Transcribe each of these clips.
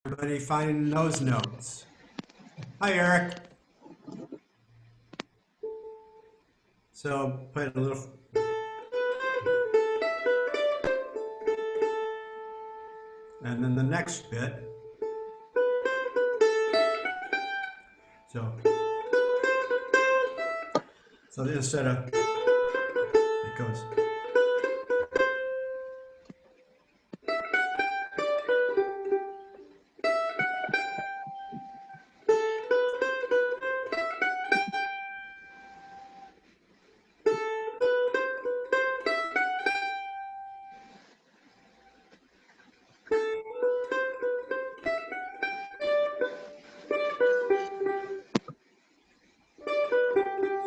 Everybody finding those notes? Hi, Eric. So play a little. And then the next bit. So instead of, it goes.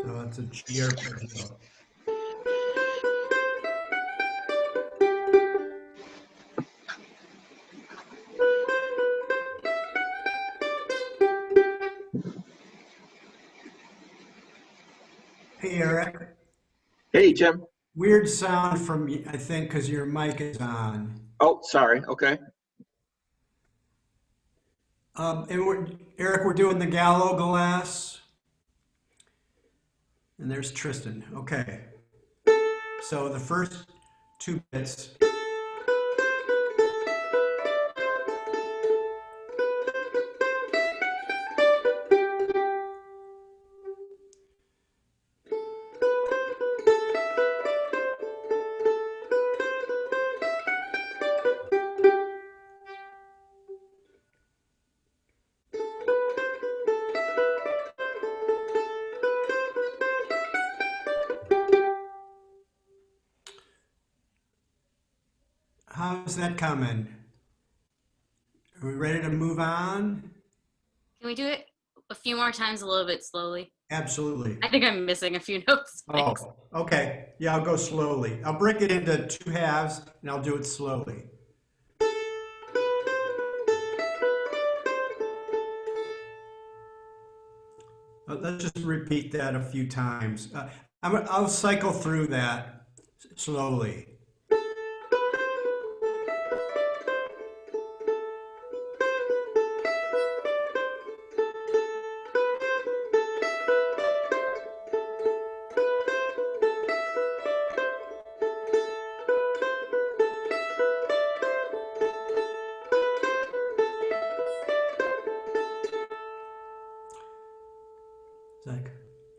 So it's a G arpeggio. Hey, Eric. Hey, Jim. Weird sound from, I think, because your mic is on. Oh, sorry. Okay. Eric, we're doing the Gallo Glass. And there's Tristan. Okay. So the first two bits. How's that coming? Are we ready to move on? Can we do it a few more times a little bit slowly? Absolutely. I think I'm missing a few notes. Oh, Thanks. okay. Yeah, I'll go slowly. I'll break it into two halves and I'll do it slowly. Let's just repeat that a few times. I'll cycle through that slowly.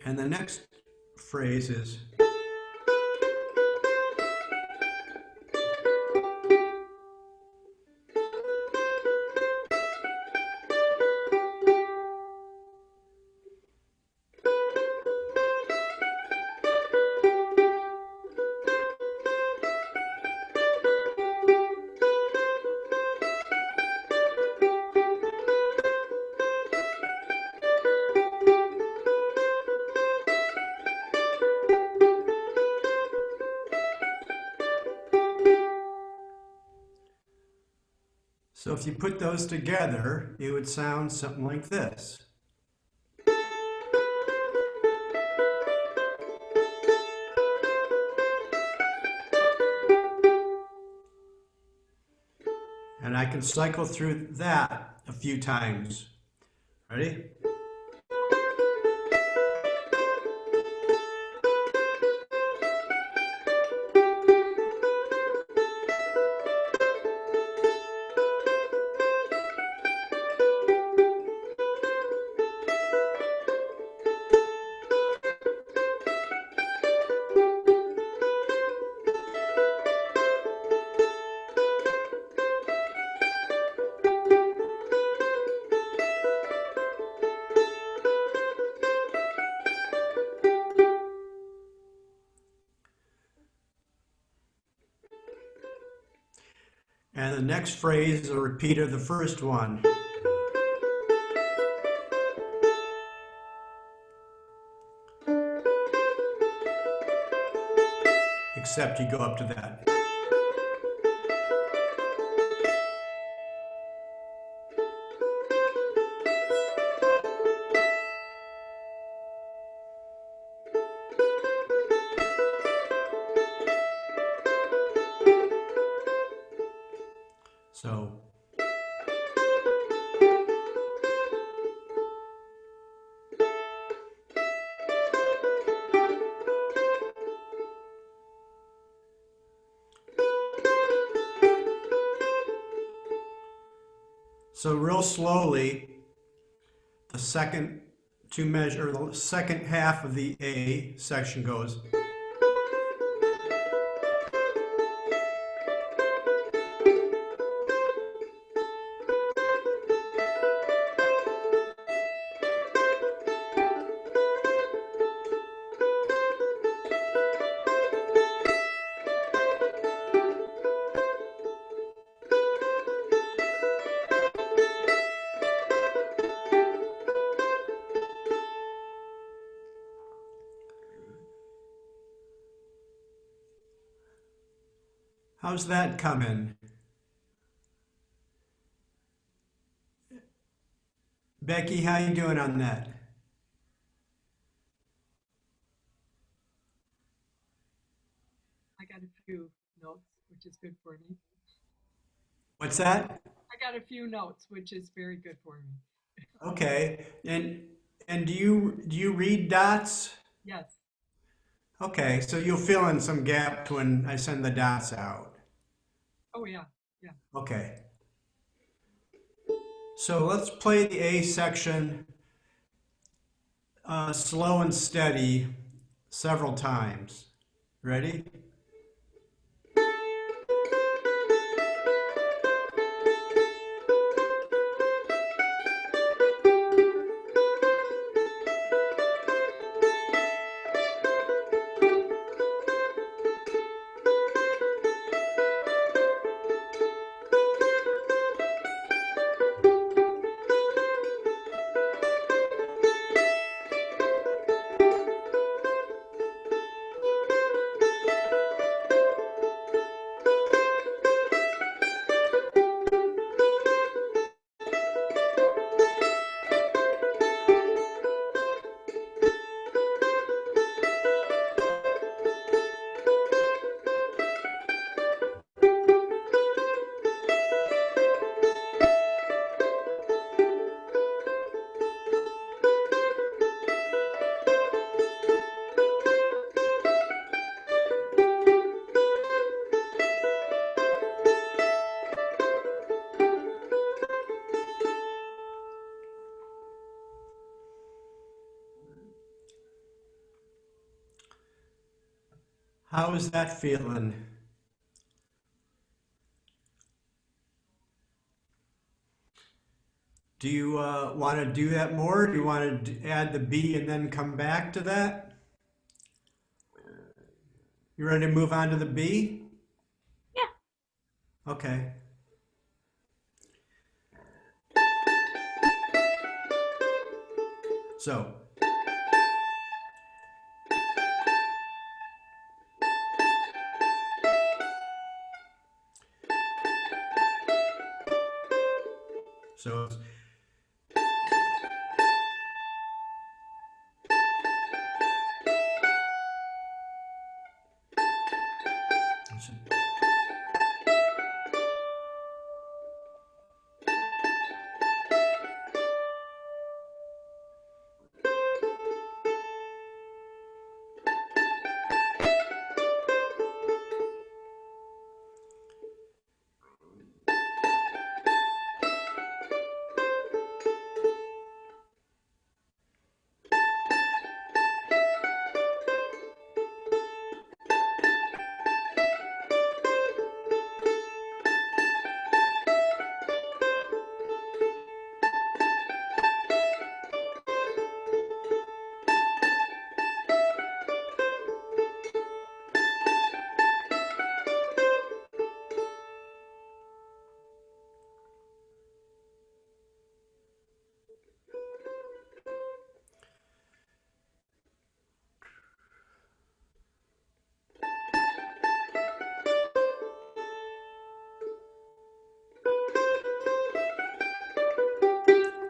And the next phrase is so if you put those together, it would sound something like this. And I can cycle through that a few times. Ready? And the next phrase is a repeat of the first one. Except you go up to that. So So real slowly, the second the second half of the A section goes. How's that coming? Becky, how you doing on that? I got a few notes, which is good for me. What's that? I got a few notes, which is very good for me. Okay. And do you read dots? Yes, Okay, so you'll fill in some gaps when I send the dots out. oh yeah, yeah. Okay. So let's play the A section slow and steady several times. Ready? How is that feeling? Do you want to do that more? Do you want to add the B and then come back to that? You ready to move on to the B? Yeah. Okay. So, so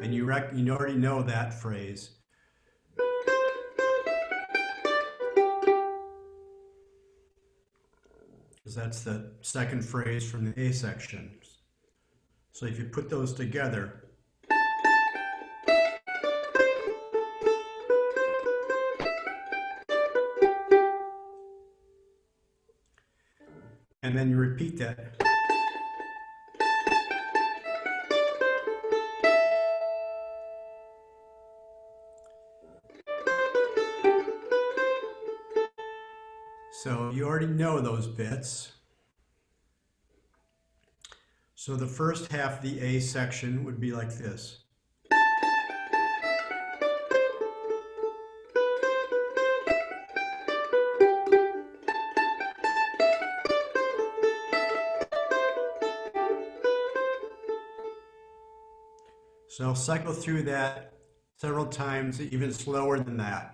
and you already know that phrase. Because that's the second phrase from the A section. So if you put those together, and then you repeat that. So you already know those bits. So the first half of the A section would be like this. So I'll cycle through that several times, even slower than that.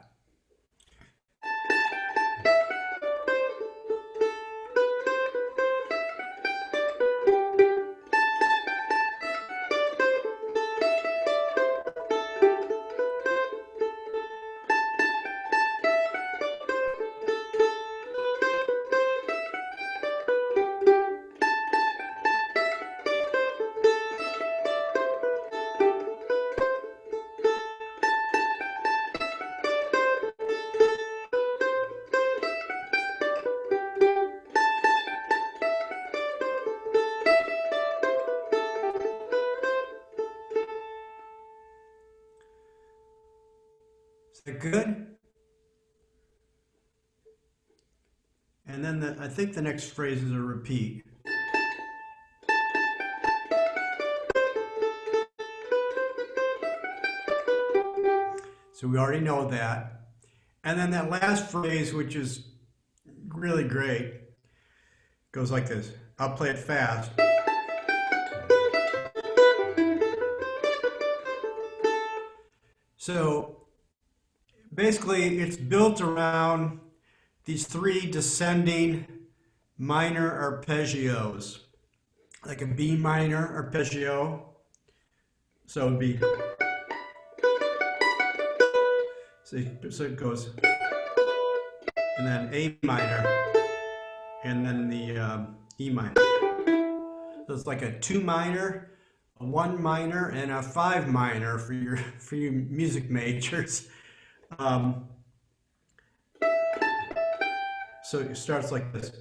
Is that good? And then I think the next phrase is a repeat. So we already know that. And then that last phrase, which is really great, goes like this. I'll play it fast. So basically, it's built around these three descending minor arpeggios, like a B minor arpeggio. So it would be, so it goes, and then A minor, and then the E minor. So it's like a 2 minor, a 1 minor, and a 5 minor for you music majors. So it starts like this.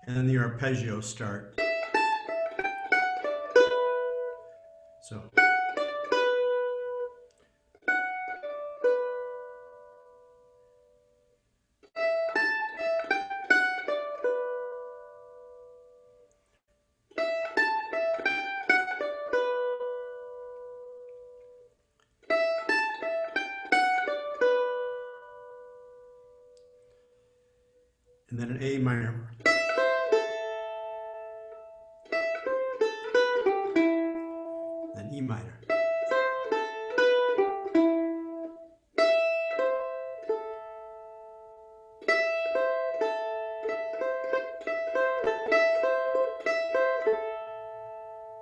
And then the arpeggios start. So. And then an A minor. Then E minor.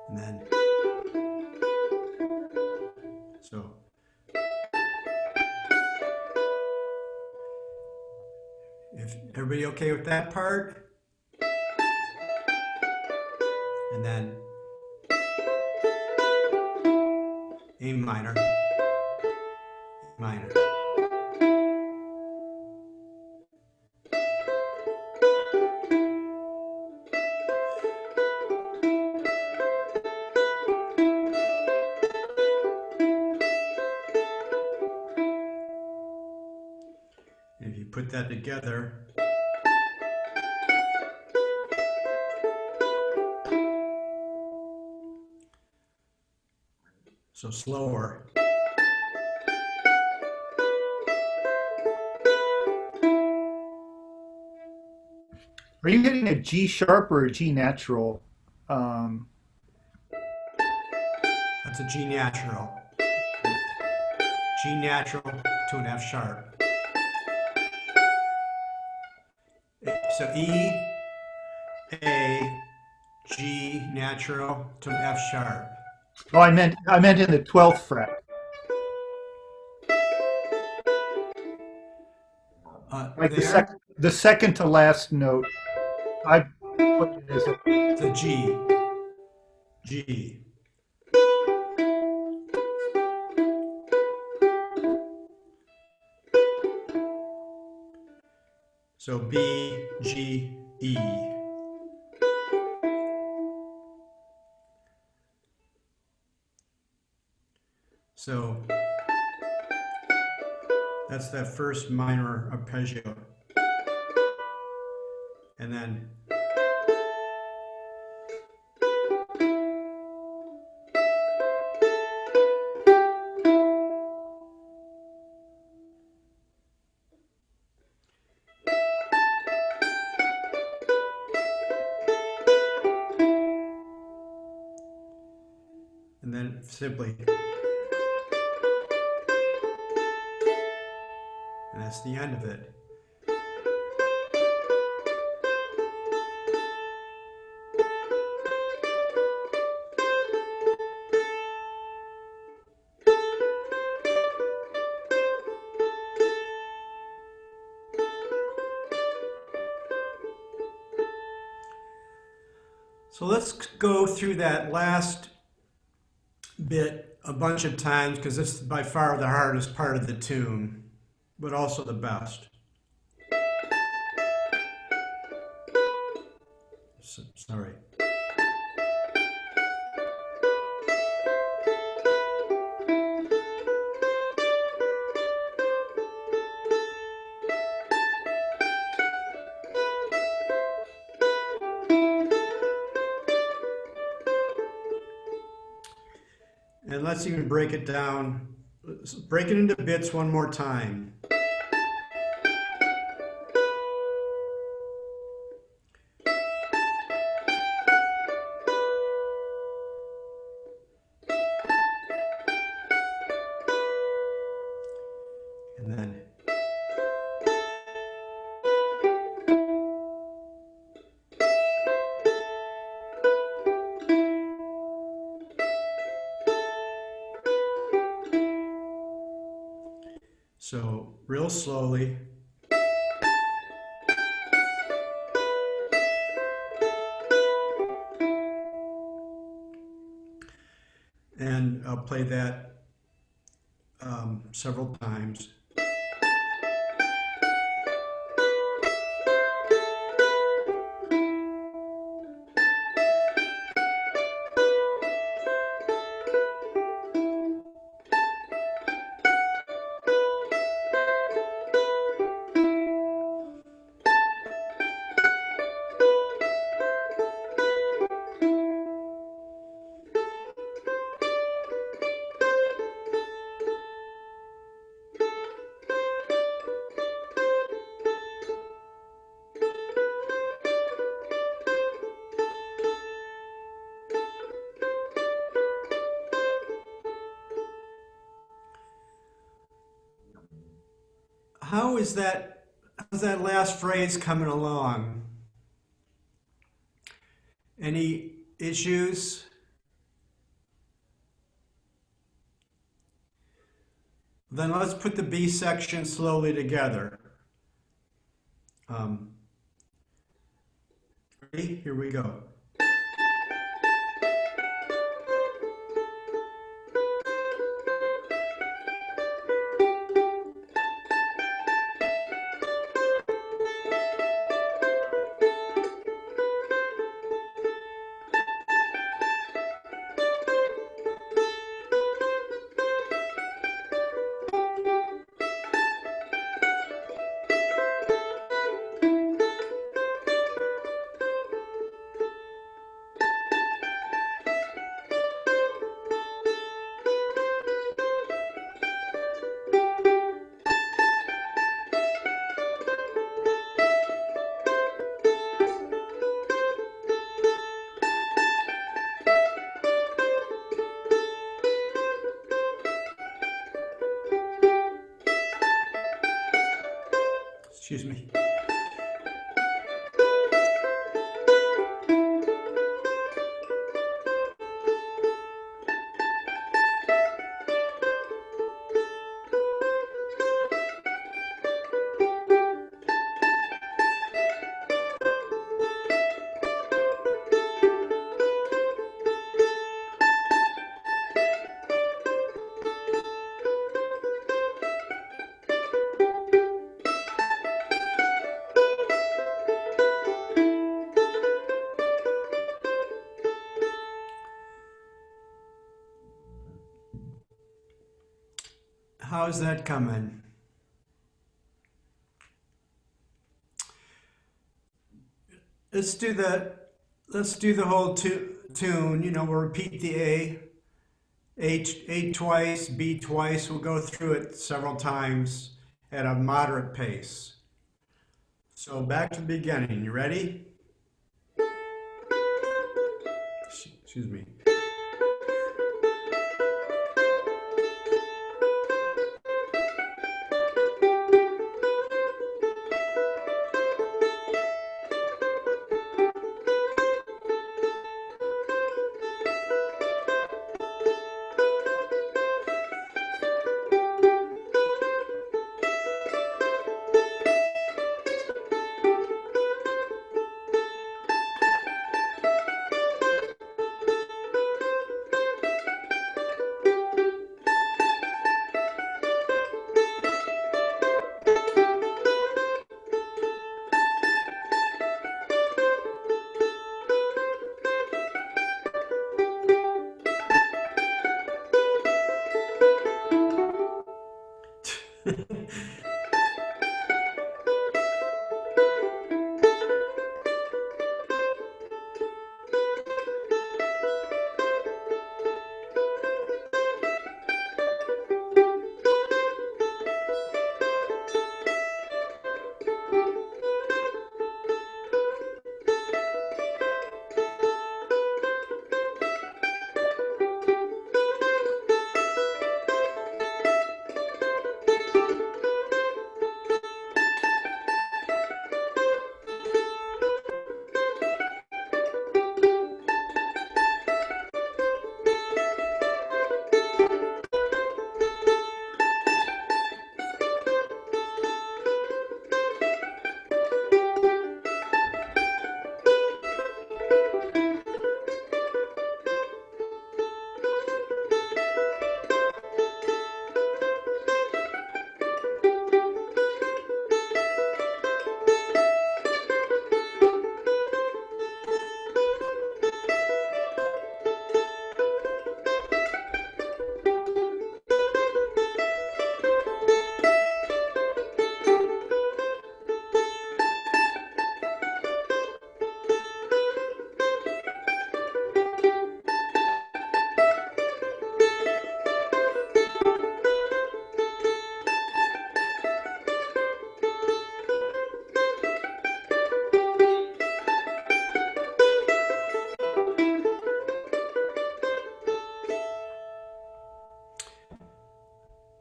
And then, so. If everybody okay with that part? And then A minor, E minor. If you put that together, so slower. Are you hitting a G sharp or a G natural? That's a G natural. G natural to an F sharp. So E, A, G natural to an F sharp. Oh, I meant in the 12th fret. Like the second to last note. I put it as a It's a G. G. So B, G, E. So that's that first minor arpeggio. And then simply. And that's the end of it. So let's go through that last bit a bunch of times because this is by far the hardest part of the tune, but also the best. Sorry. And let's even break it down, break it into bits one more time. And then so real slowly. And I'll play that several times. How's that last phrase coming along? Any issues? Then let's put the B section slowly together. Ready? Here we go. Excuse me. How's that coming? Let's do the whole tune. You know, we'll repeat the A twice, B twice. We'll go through it several times at a moderate pace. So back to the beginning. You ready? Excuse me.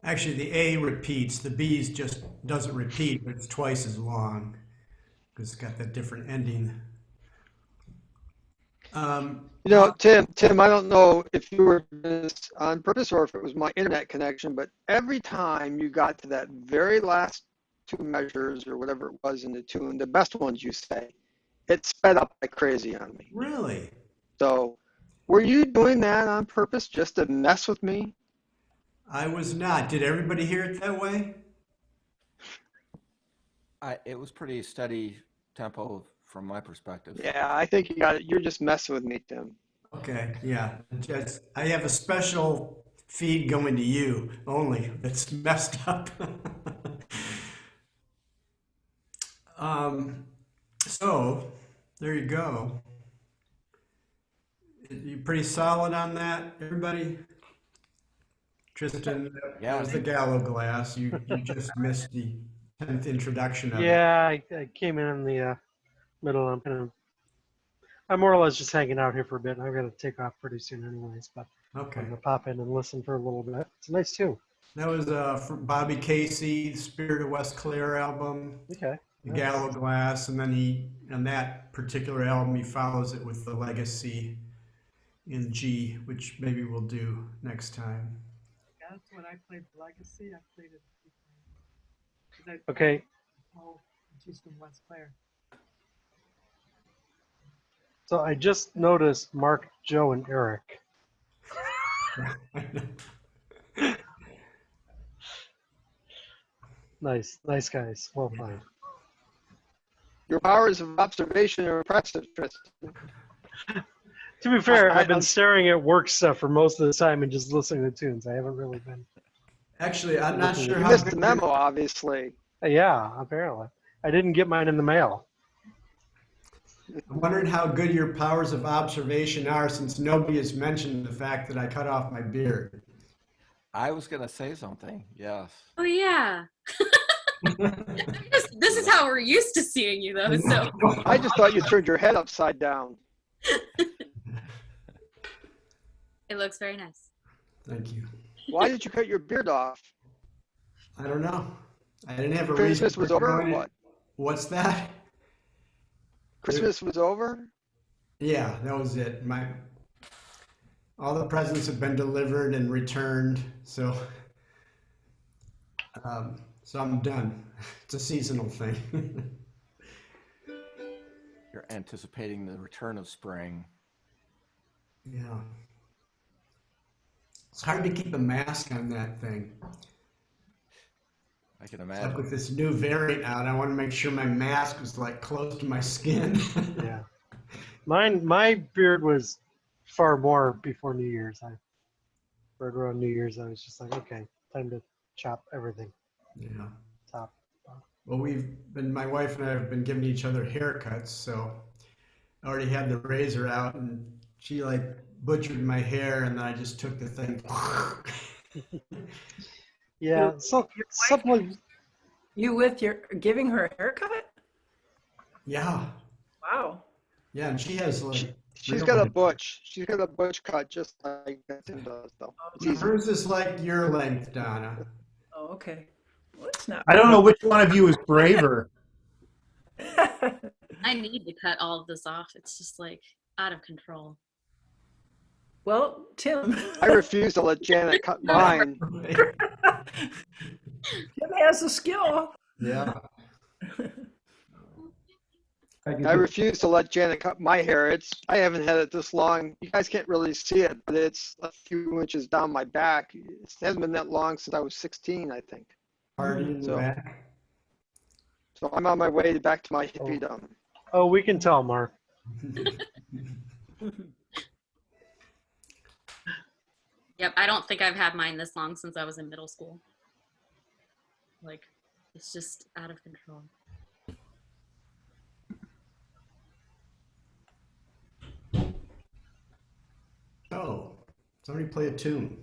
Actually, the A repeats. The B just doesn't repeat, but it's twice as long because it's got that different ending. You know, Tim, I don't know if you were doing this on purpose or if it was my internet connection, but every time you got to that very last two measures or whatever it was in the tune, the best ones you say, it sped up like crazy on me. Really? So were you doing that on purpose just to mess with me? I was not. Did everybody hear it that way? It was pretty steady tempo from my perspective. Yeah, I think you got it. You're just messing with me, Tim. Okay, yeah. I have a special feed going to you only that's messed up. So there you go. You pretty solid on that, everybody? Tristan, Yeah. that was the Gallo glass. You just missed the 10th introduction of it. Yeah, I came in the middle. I'm more or less just hanging out here for a bit. I've got to take off pretty soon anyways, but Okay. I'm going to pop in and listen for a little bit. It's a nice tune. That was from Bobby Casey, Spirit of West Clare album, Okay. the Nice. Gallo glass, and then on that particular album, he follows it with the Legacy in G, which maybe we'll do next time. Yeah, that's when I played Legacy. I played it. A few times. 'Cause I Okay. Oh, she's from West Clare. So I just noticed Mark, Joe, and Eric. Nice guys. Well played. Your powers of observation are impressive, Tristan. To be fair, I've I'm- been staring at work stuff for most of the time and just listening to tunes. I haven't really been Actually, I'm not sure You how missed the good memo, obviously. Yeah, apparently. I didn't get mine in the mail. I'm wondering how good your powers of observation are, since nobody has mentioned the fact that I cut off my beard. I was going to say something. Yes. Oh yeah. This is how we're used to seeing you though. So I just thought you turned your head upside down. it looks very nice. Thank you. Why did you cut your beard off? I don't know. I didn't have a Christmas reason was for over or doing it. what? What's that? Christmas was over? Yeah, that was it. All the presents have been delivered and returned, so I'm done. It's a seasonal thing. You're anticipating the return of spring. Yeah. It's hard to keep a mask on that thing. I can Like imagine. with this new variant out, I want to make sure my mask was like close to my skin. Yeah. My beard was far more before New Year's. Right around New Year's, I was just like, okay, time to chop everything. Yeah. Top. Well, my wife and I have been giving each other haircuts, so I already had the razor out, and she like butchered my hair, and then I just took the thing. Yeah. So something. You with your giving her a haircut? Yeah. Wow. Yeah, and she has like. She's got a butch. She's got a butch cut just like Tim does, though. It's easy. Hers is like your length, Donna. Oh, okay. Well, it's not. I don't know which one of you is braver. I need to cut all of this off. It's just like out of control. Well, Tim. I refuse to let Janet cut mine. Tim has the skill. Yeah. I refuse to let Janet cut my hair. I haven't had it this long. You guys can't really see it, but it's a few inches down my back. It hasn't been that long since I was 16, I think. Party in the So- back. So I'm on my way back to my hippiedom. Oh, we can tell, Mark. Yep, I don't think I've had mine this long since I was in middle school. Like, it's just out of control. Oh, somebody play a tune.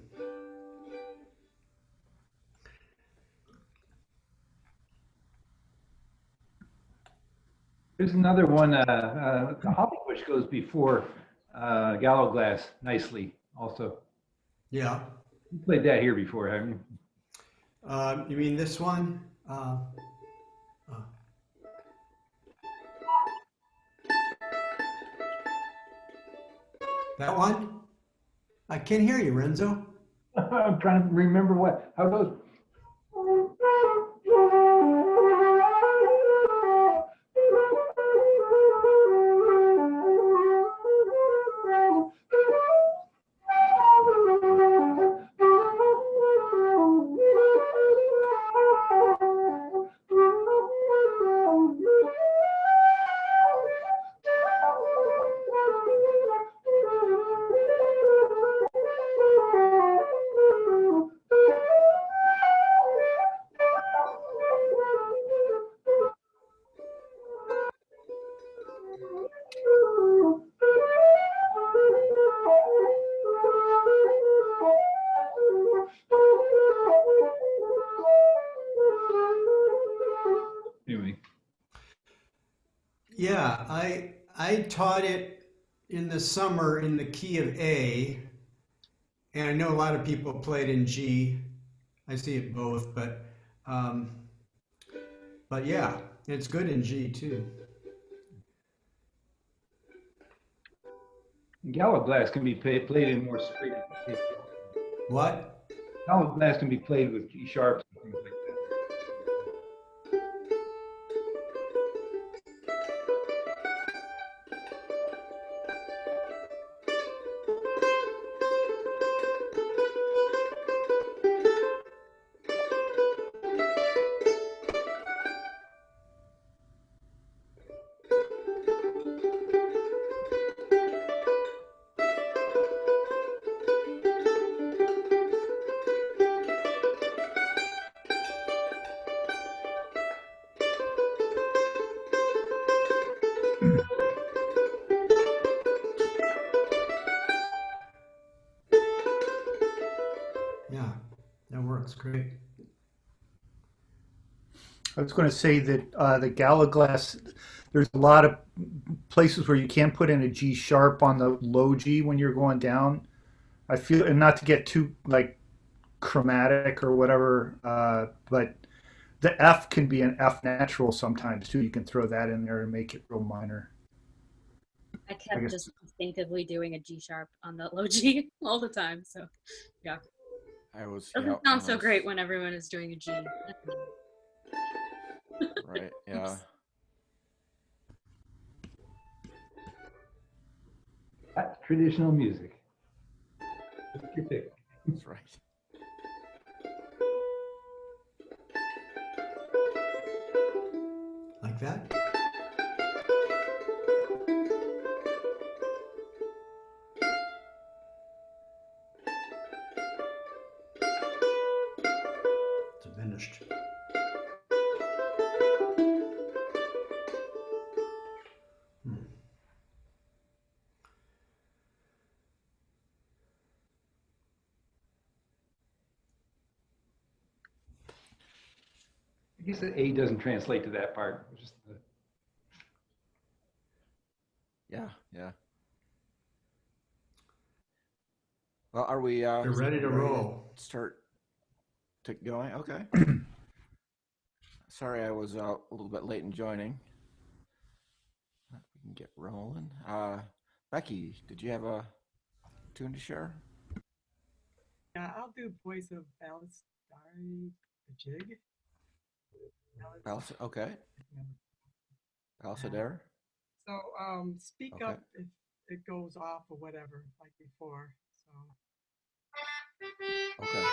There's another one. The Holly Bush goes before Gallow Glass nicely. Also, Yeah. you played that here before, haven't you? You mean this one? That one? I can't hear you, Renzo. I'm trying to remember how it goes. Anyway, Yeah, I taught it in the summer in the key of A, and I know a lot of people played in G. I see it both, but yeah, it's good in G too. Gallow Glass can be played in more straight. What? Gallow Glass can be played with G sharps and things like that. Yeah, that works great. I was going to say that the Gallaglass, there's a lot of places where you can't put in a G sharp on the low G when you're going down. I feel, and not to get too like chromatic or whatever, but the F can be an F natural sometimes too. You can throw that in there and make it real minor. I I kept guess- just instinctively doing a G sharp on the low G all the time. So yeah, I was. doesn't yeah, sound so almost- great when everyone is doing a G. Right. Yeah. That's traditional music. Pick your pick. That's right. Like that? Diminished. Hmm. I guess the A doesn't translate to that part. Just the, Yeah. Yeah. Well, are we? You're ready to roll. Start to going. Okay. Sorry, I was a little bit late in joining. We can get rolling. Becky, did you have a tune to share? Yeah, I'll do Voice of Balastari, the jig. Okay. Balsadare. So speak Okay. up if it goes off or whatever, like before. So Okay.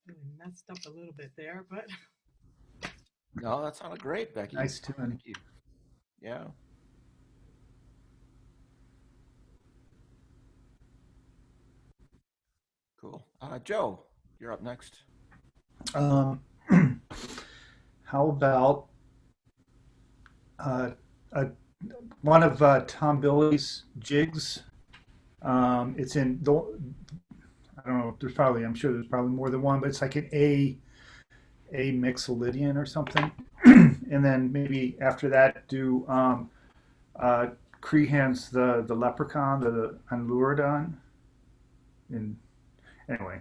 really messed up a little bit there, but No, that sounded great, Becky. Nice tune. Thank you. Yeah. Cool. Joe, you're up next. Um, how about one of Tom Billy's jigs? It's in the, I don't know. I'm sure there's probably more than one, but it's like an A Mixolydian or something. And then maybe after that, do Crehan's the Leprechaun, the Anluridon. And anyway.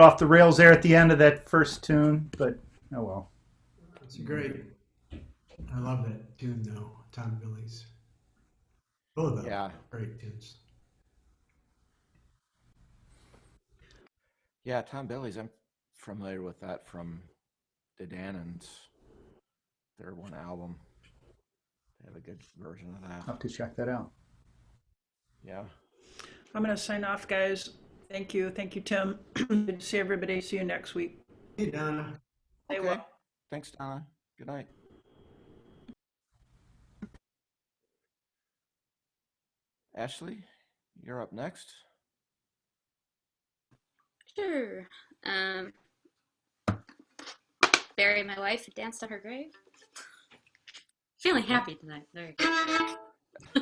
off the rails there at the end of that first tune, but oh well. It's great. I love that tune though, Tom Billy's. Both of them. Yeah. Great tunes. Yeah, Tom Billy's. I'm familiar with that from the Dannons. Their one album. They have a good version of I'll that. have to check that out. Yeah. I'm going to sign off, guys. Thank you. Thank you, Tim. Good to see everybody. See you next week. Hey, Donna. Stay Okay. well. Thanks, Donna. Good night. Ashley, you're up next. Sure. Bury my wife and danced on her grave. Feeling happy tonight. There you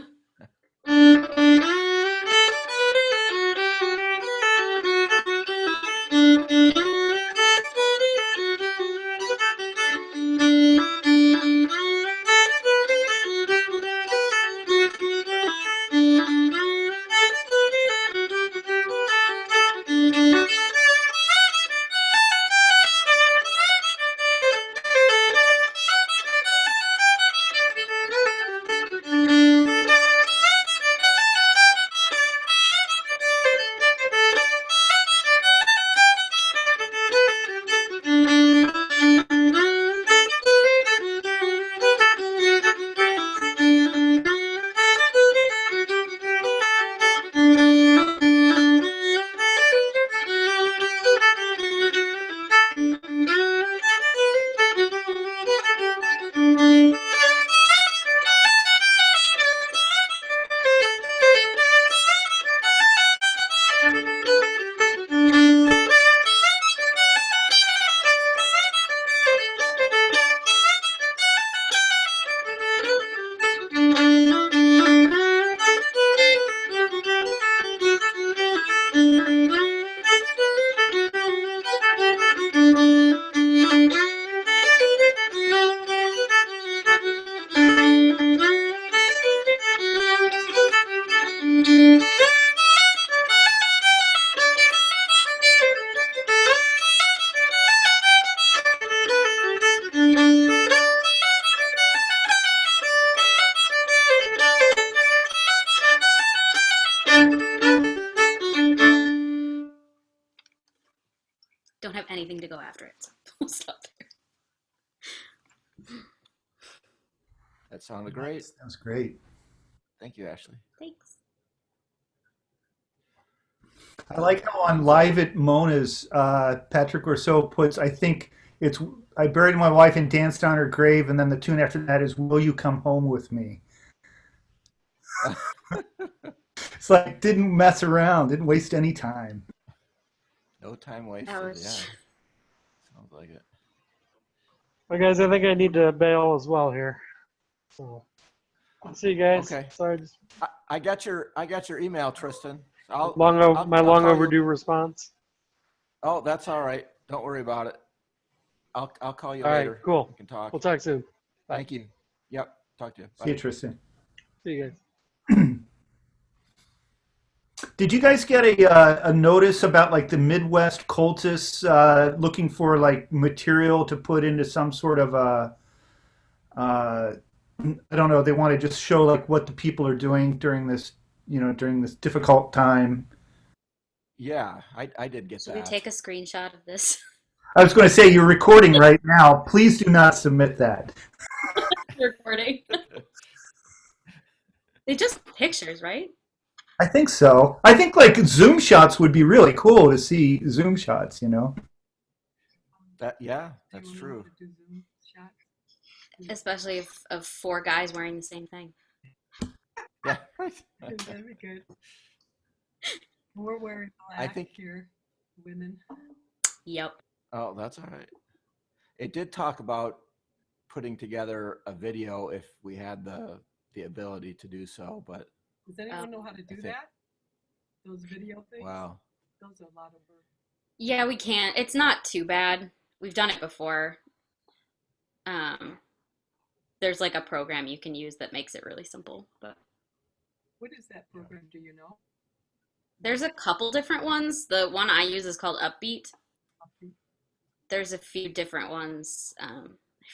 don't have anything to go after it. So we'll stop there. That sounded great. That was great. Thank you, Ashley. Thanks. I like how on Live at Mona's, Patrick Rousseau puts, I think it's, I buried my wife and danced on her grave, and then the tune after that is, Will You Come Home With Me? It's like, didn't mess around, didn't waste any time. No time wasted. Ouch. Yeah. Sounds like it. Well, guys, I think I need to bail as well here. So, I'll see you guys. Okay. Sorry, just I got your email, Tristan. I'll long call you. overdue response. Oh, that's all right. Don't worry about it. I'll call you All right, later. cool. We can talk. We'll talk soon. Bye. Thank you. Yep. Talk to you. Bye. See you, Tristan. See you guys. Did you guys get a notice about like the Midwest cultists looking for like material to put into some sort of I don't know, they want to just show like what the people are doing during this, during this difficult time. Yeah, I did get Should that. we take a screenshot of this? I was going to say, you're recording right now. Please do not submit that. Recording. They just pictures, right? I think so. I think like Zoom shots would be really cool to see Zoom shots, Yeah, that's true. Especially if of 4 guys wearing the same thing. Yeah, right. That'd be good. We're wearing I black think- here, women. Yep. Oh, that's all right. It did talk about putting together a video if we had the ability to do so, but Does anyone know how to do think- that? Those video things? wow. Those are a lot of work. Yeah, we can't. It's not too bad. We've done it before. There's like a program you can use that makes it really simple, but What is that program? Do you know? there's a couple different ones. The one I use is called Upbeat. There's a few different ones. I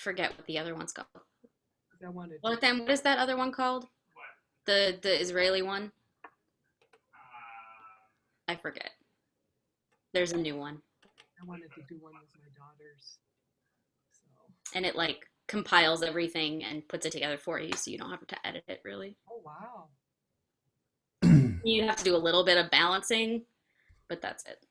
forget what the other one's called. 'Cause I wanted Well, then what is that other one called? The Israeli one? I forget. There's a new one. I wanted to do one with my daughters. So, And it like compiles everything and puts it together for you so you don't have to edit it really. oh wow. You have to do a little bit of balancing, but that's it.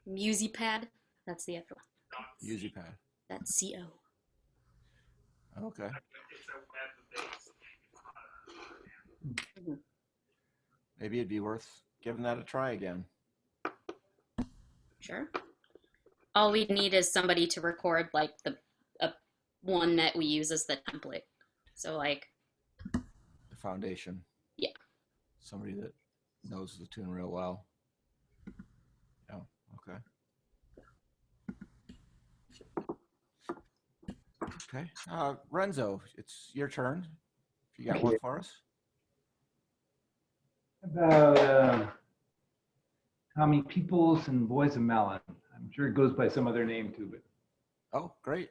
MusiPad. That's the other one. UziPad. That's CO. Okay. Maybe it'd be worth giving that a try again. Sure. All we need is somebody to record like the one that we use as the template. So like The foundation. Yeah. Somebody that knows the tune real well. Yeah. Okay. Okay. Renzo, it's your turn. If you got one for us. About Tommy Peoples and Boys of Malin. I'm sure it goes by some other name too, but Oh, great.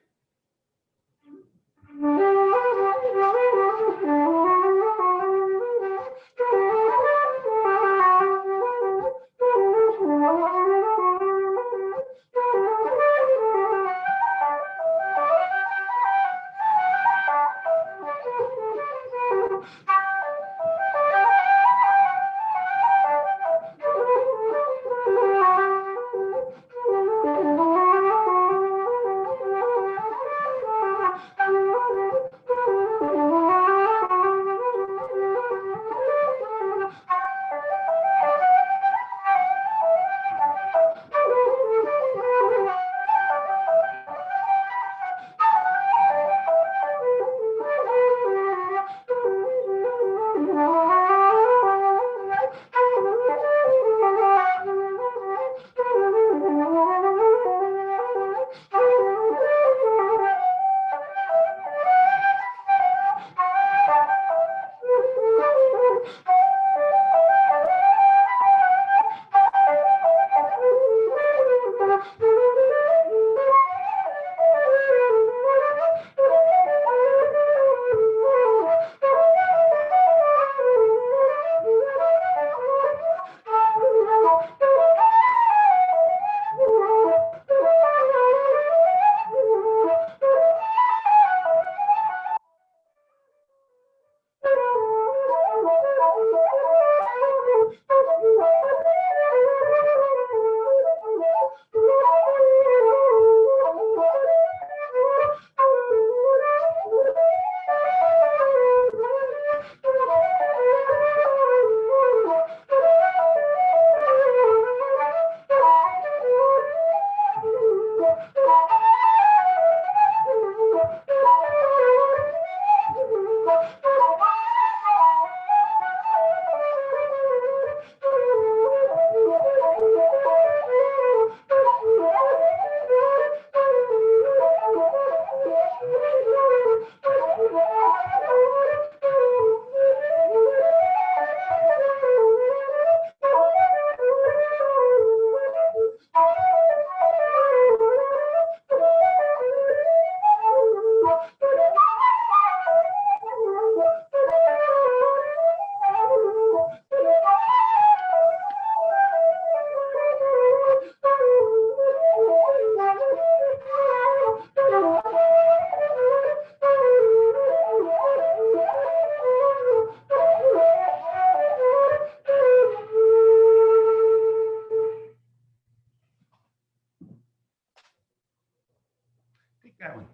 take that one.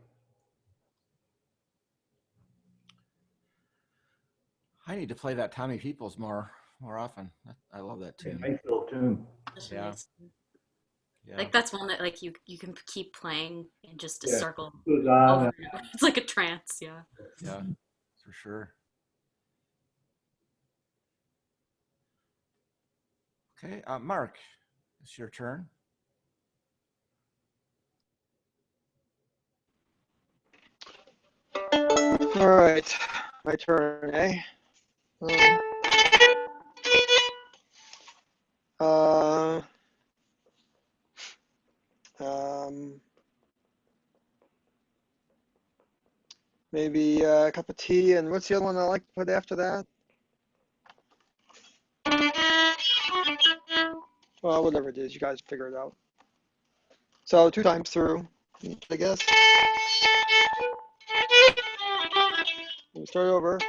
I need to play that Tommy Peoples more often. I love that tune. Nice little tune. Yeah. Yeah. Like that's one that like you can keep playing in just a Yeah. circle. Goes on. Over and over. It's like a trance, yeah. Yeah, for sure. Okay, Mark, it's your turn. All right, my turn, eh? Uh, um, maybe a cup of tea, and what's the other one I like to put after that? Well, whatever it is, you guys figure it out. So 2 times through, I guess. We'll start over.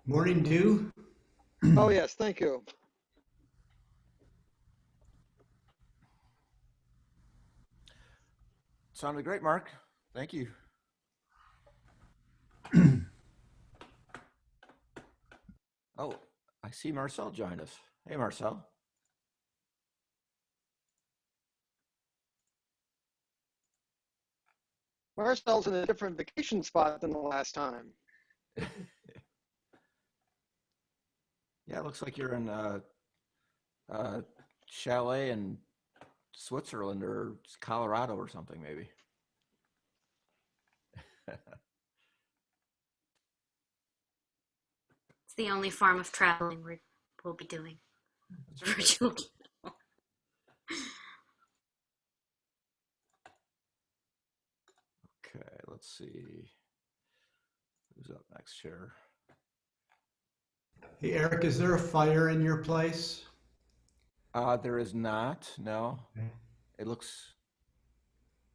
Morning dew. Oh, yes, thank you. Sounded great, Mark. Thank you. Oh, I see Marcel joined us. Hey, Marcel. Marcel's in a different vacation spot than the last time. Yeah, it looks like you're in a chalet in Switzerland or Colorado or something, maybe. It's the only form of traveling we'll be doing. Virtual. Okay, let's see. Who's up next here? Hey, Eric, is there a fire in your place? There is not. No. Okay. It looks.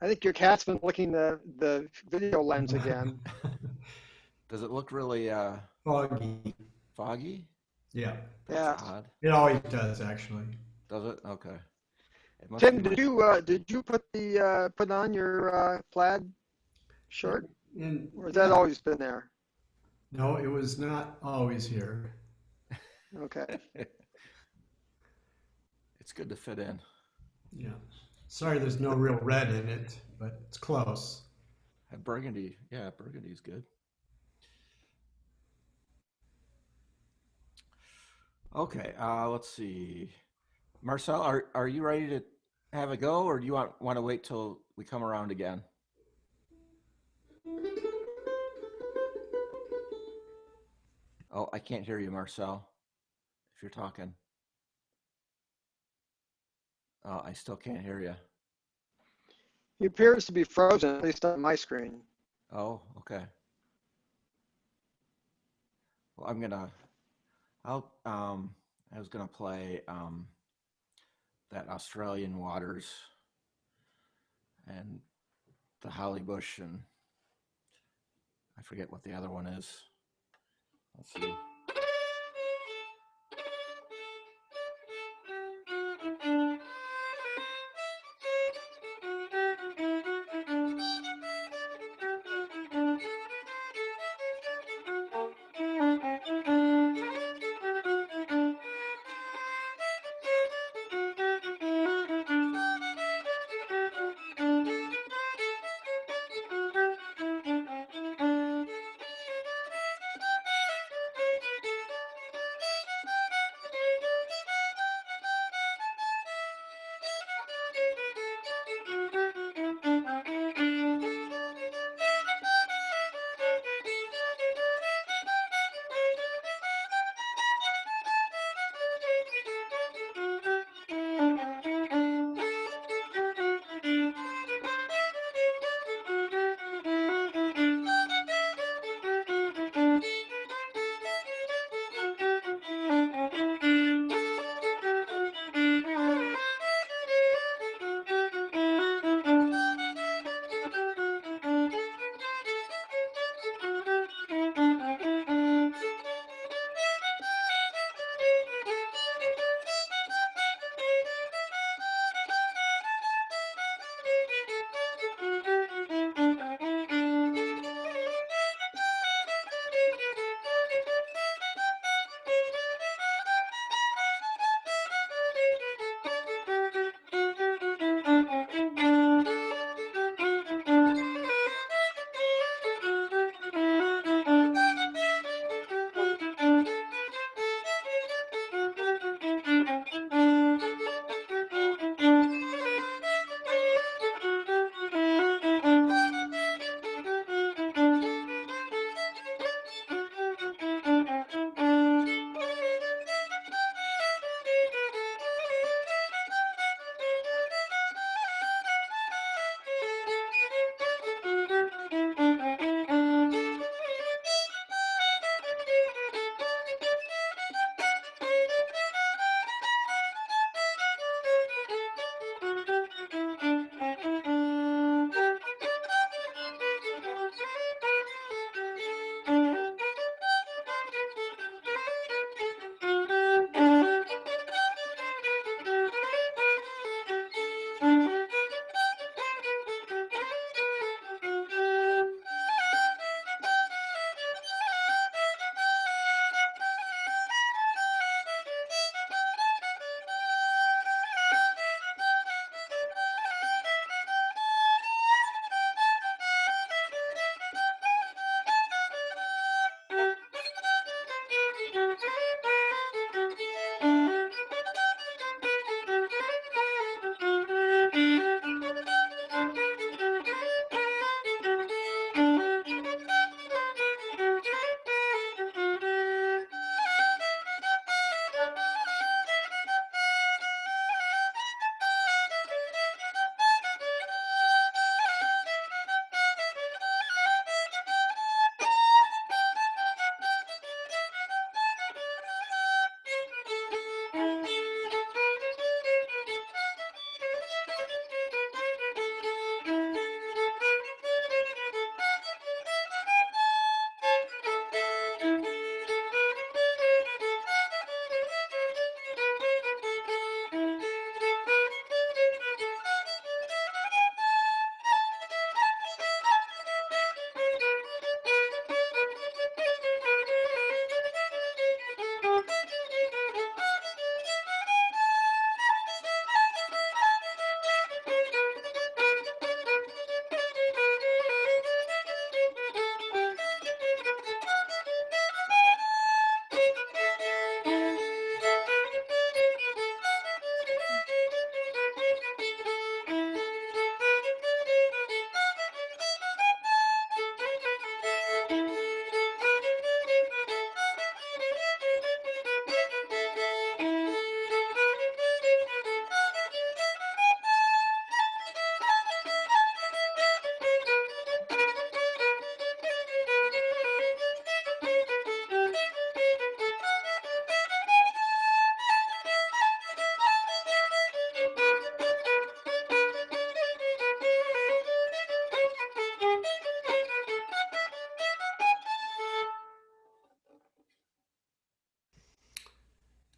I think your cat's been licking the video lens again. Does it look really Foggy. foggy? Yeah, Yeah. That's odd. it always does, actually. Does it? Okay. It must Tim, be did you put on your plaid shirt, And or has that always been there? no, it was not always here. Okay. It's good to fit in. Yeah. Sorry, there's no real red in it, but it's close. Burgundy. Yeah, burgundy's good. Okay, let's see. Marcel, are you ready to have a go, or do you want to wait till we come around again? Oh, I can't hear you, Marcel, if you're talking. Oh, I still can't hear you. He appears to be frozen, at least on my screen. Oh, okay. Well, I was gonna play that Australian Waters and the Holly Bush, and I forget what the other one is. Let's see.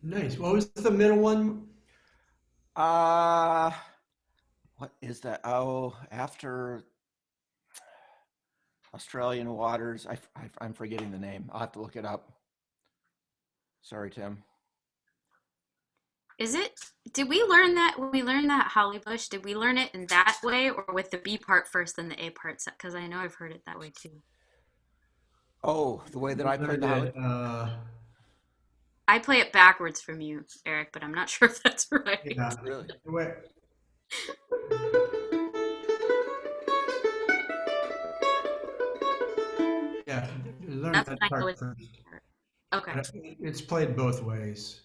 Nice. What was the middle one? Uh, what is that? Oh, after Australian Waters. I'm forgetting the name. I'll have to look it up. Sorry, Tim. Is it? Did we learn that when we learned that Holly Bush? Did we learn it in that way, or with the B part first, then the A part? Because I know I've heard it that way too. Oh, the way that I played the Holly. I play it backwards from you, Eric, but I'm not sure if that's right. Yeah. Really? Wait. Yeah, learn That's that what I know part is first. okay. But it's played both ways,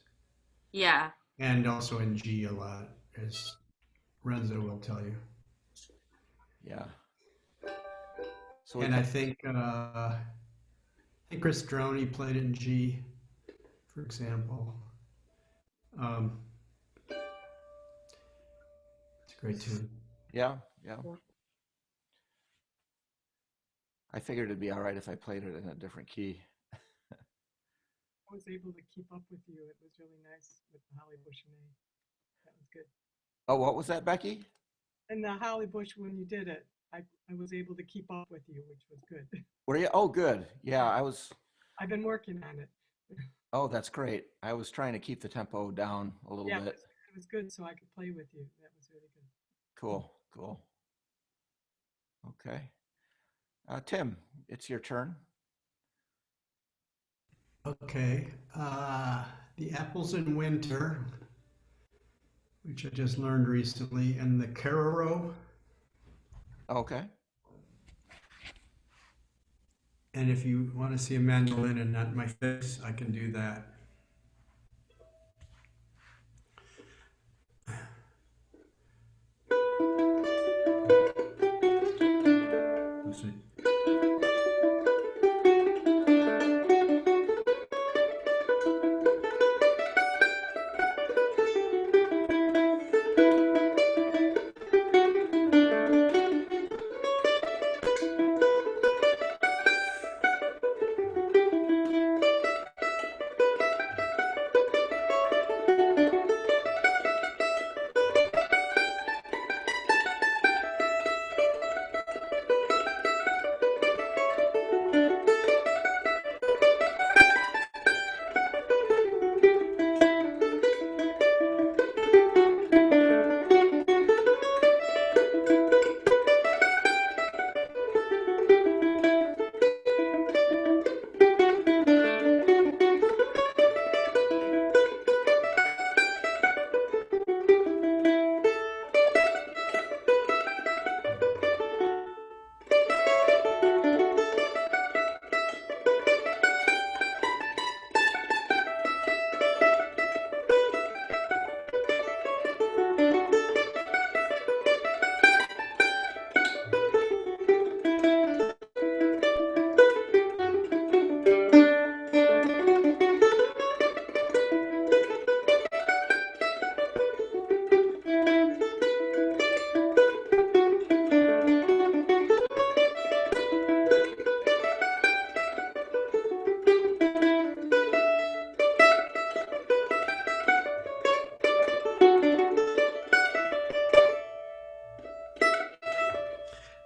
Yeah. and also in G a lot, as Renzo will tell you. Yeah. So we And I think Chris Droney played it in G, for example. It's a great tune. yeah, yeah. Cool. I figured it'd be all right if I played it in a different key. I was able to keep up with you. It was really nice with the Holly Bush and A. That was good. Oh, what was that, Becky? And the Holly Bush, when you did it, I was able to keep up with you, which was good. Were you? Oh, good. Yeah, I was. I've been working on it. Oh, that's great. I was trying to keep the tempo down a little Yeah, bit. it was good, so I could play with you. That was really good. Cool, cool. Okay. Tim, it's your turn. Okay. The Apples in Winter, which I just learned recently, and the Caroro. Okay. And if you want to see a mandolin and not my face, I can do that. Let's see.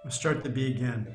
We'll start the B again.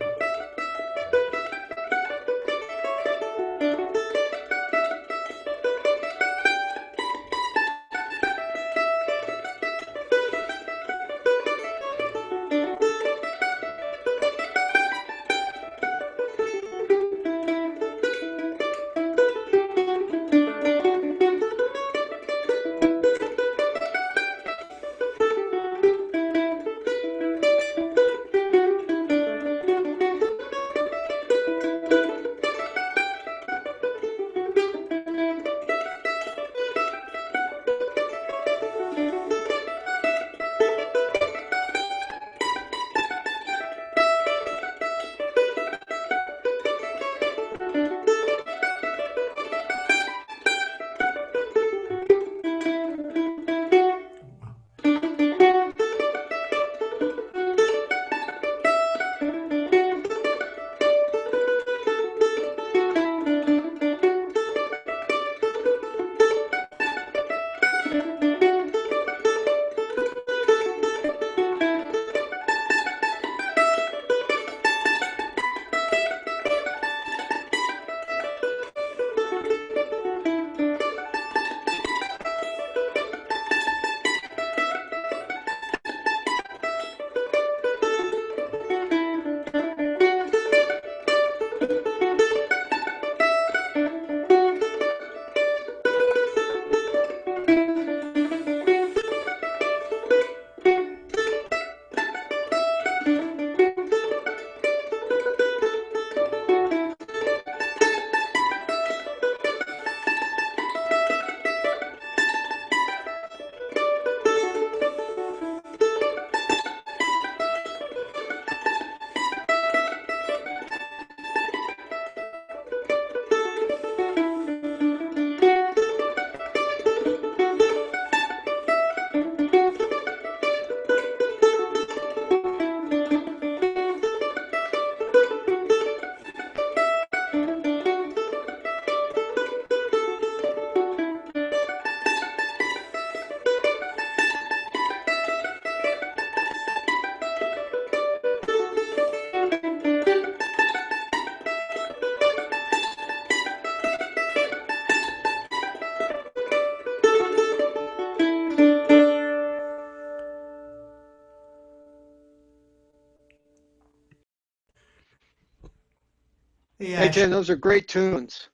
Hey, Ash. Tim, those are great tunes.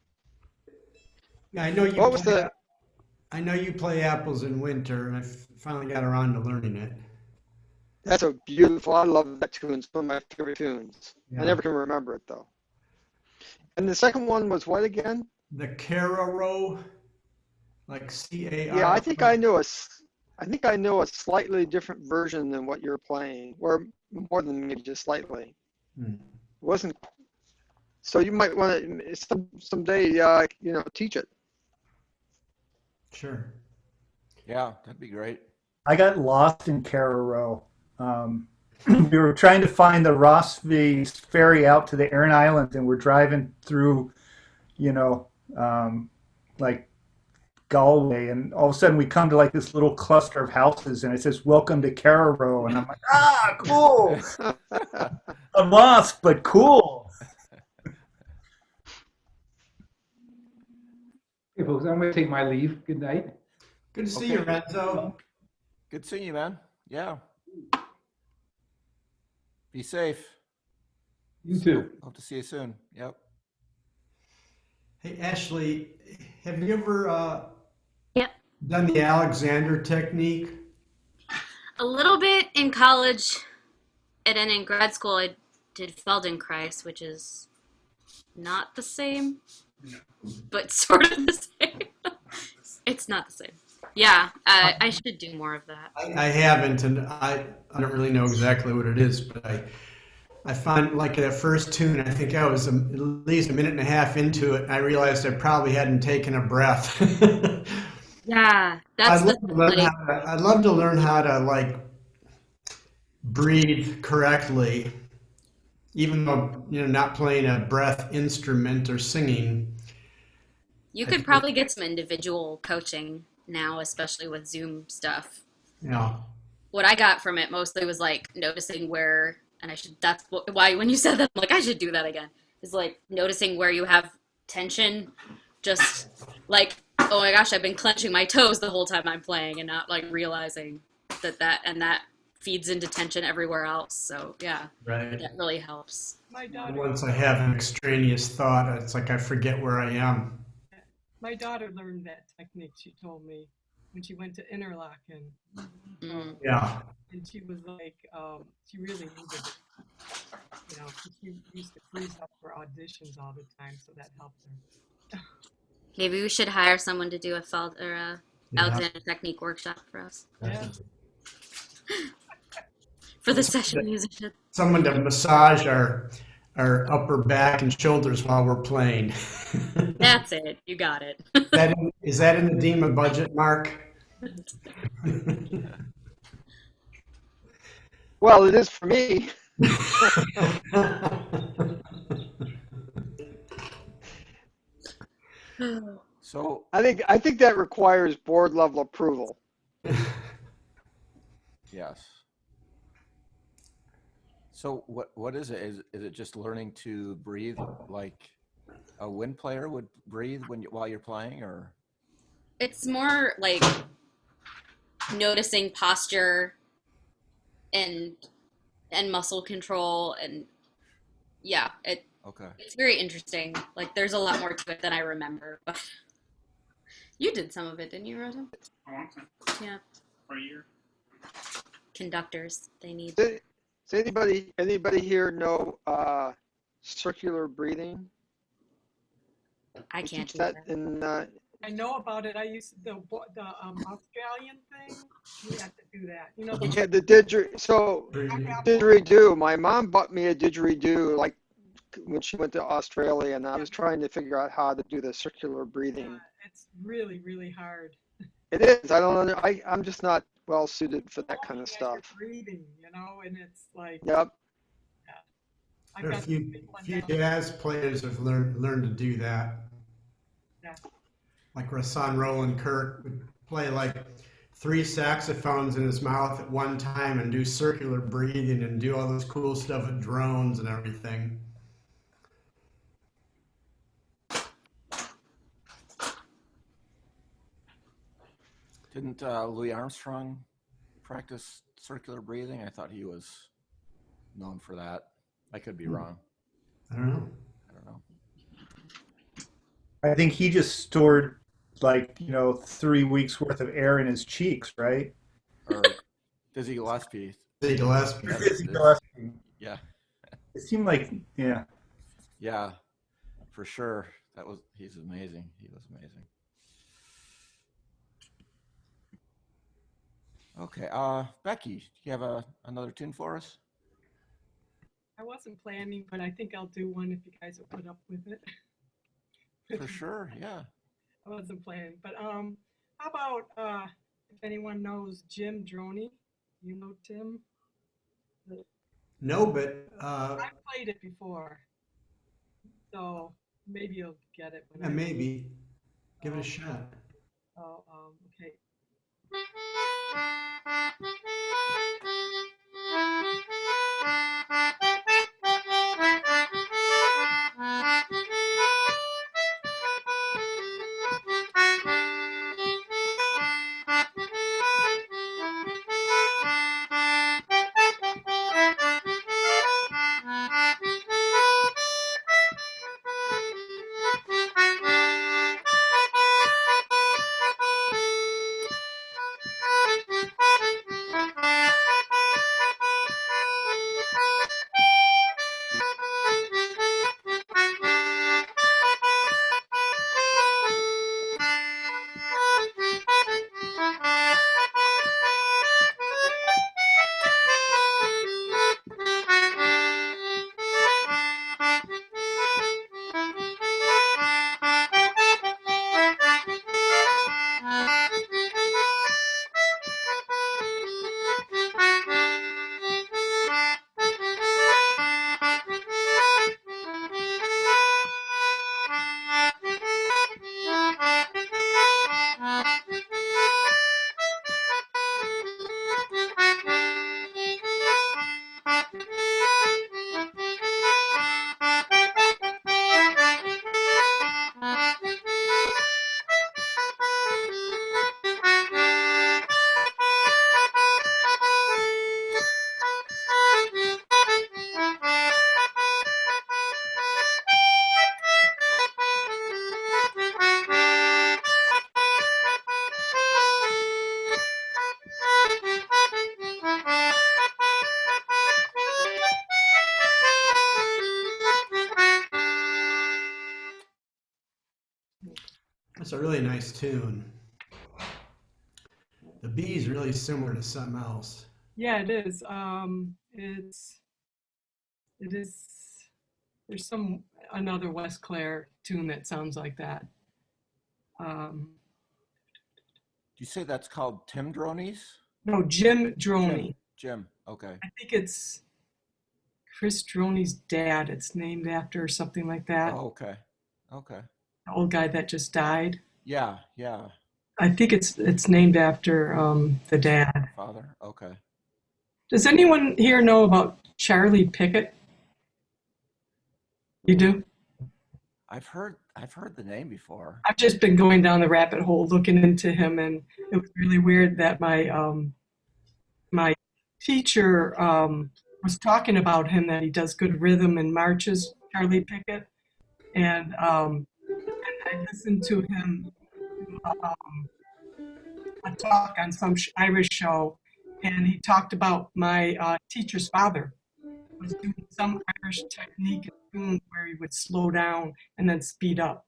Yeah, I know you. What was play, the, I know you play apples in winter, and I finally got around to learning it. that's a beautiful, I love that tune. It's one of my favorite tunes. I Yeah. never can remember it though. And the second one was what again? The Cararo, like C-A-R. Yeah, I think I know a slightly different version than what you're playing, or more than maybe just slightly. Hmm. Wasn't, so you might want to someday, teach it. Sure. Yeah, that'd be great. I got lost in Carraro. We were trying to find the Rossby ferry out to the Aran Islands, and we're driving through, you know, like Galway, and all of a sudden we come to like this little cluster of houses, and it says "Welcome to Carraro," and I'm like, "Ah, cool! I'm lost, but cool." Okay, folks, I'm going to take my leave. Good night. Good to see you, Okay. Renzo. Good seeing you, man. Yeah. Be safe. You too. Hope to see you soon. Yep. Hey, Ashley, have you ever Yep. done the Alexander technique? A little bit in college, and then in grad school, I did Feldenkrais, which is not the same, but sort of the same. It's not the same. Yeah, I should do more of that. I haven't, and I don't really know exactly what it is, but I find like that first tune, I think I was at least a minute and a half into it, and I realized I probably hadn't taken a breath. Yeah, that's the like, I'd love to learn how to like breathe correctly, even though not playing a breath instrument or singing. you could probably get some individual coaching now, especially with Zoom stuff. What I got from it mostly was like noticing where, and that's why when you said that, I'm like, I should do that again. Is like noticing where you have tension, just like, oh my gosh, I've been clenching my toes the whole time I'm playing and not like realizing that feeds into tension everywhere else. So yeah, Right. that really helps. My daughter, Once I have an extraneous thought, it's like I forget where I am. my daughter learned that technique. She told me when she went to Interlaken, Yeah. and she was like, she really needed it. She used to freeze up for auditions all the time, so that helped her. Maybe we should hire someone to do a Alexander technique workshop for us Yeah. for the session musician. Someone to massage our upper back and shoulders while we're playing. That's it. You got it. Is that in the DEMA budget, Mark? Well, it is for me. So I think that requires board level approval. yes. So what is it? Is it just learning to breathe like a wind player would breathe while you're playing, or? It's more like noticing posture and muscle control, and yeah, Okay. it's very interesting. Like there's a lot more to it than I remember. But you did some of it, didn't you, Rosa? Yeah. For a year. Conductors, they need. Does anybody here know circular breathing? I We can't teach do that that. in I know about it. I used the Australian thing. We had to do that. yeah, the didgeridoo. My mom bought me a didgeridoo like when she went to Australia, and I was trying to figure out how to do the circular breathing. It's really, really hard. It is. I don't know. I'm just not well suited for that kind of Yeah, stuff. you're breathing, and it's like. Yep. I've There are a got few big one few now. jazz players have learned to do that. Yeah. Like Rahsaan Roland Kirk would play like 3 saxophones in his mouth at one time and do circular breathing and do all this cool stuff with drones and everything. Didn't Louis Armstrong practice circular breathing? I thought he was known for that. I could be wrong. I don't know. I don't know. I think he just stored like, 3 weeks worth of air in his cheeks, right? Or Dizzy Gillespie. Dizzy Gillespie. Dizzy Gillespie. Yeah. It seemed like, yeah. Yeah, for sure. He's amazing. He was amazing. Okay, Becky, do you have another tune for us? I wasn't planning, but I think I'll do one if you guys will put up with it. For sure, yeah. I wasn't planning, but how about if anyone knows Jim Droney? You know Tim? No, but I played it before, so maybe you'll get it. yeah, maybe. Give it a shot. Oh, okay. That's a really nice tune. The B is really similar to something else. Yeah, it is. It is. There's another Wes Clare tune that sounds like that. Do you say that's called Tim Droney's? No, Jim Droney. Jim, okay. I think it's Chris Droney's dad. It's named after or something like that. Oh, okay. Okay. The old guy that just died. Yeah, yeah. I think it's named after the dad. Father, okay. Does anyone here know about Charlie Pickett? You do? I've heard the name before. I've just been going down the rabbit hole looking into him, and it was really weird that my teacher was talking about him, that he does good rhythm and marches, Charlie Pickett, and I listened to him a talk on some Irish show, and he talked about my teacher's father was doing some Irish technique where he would slow down and then speed up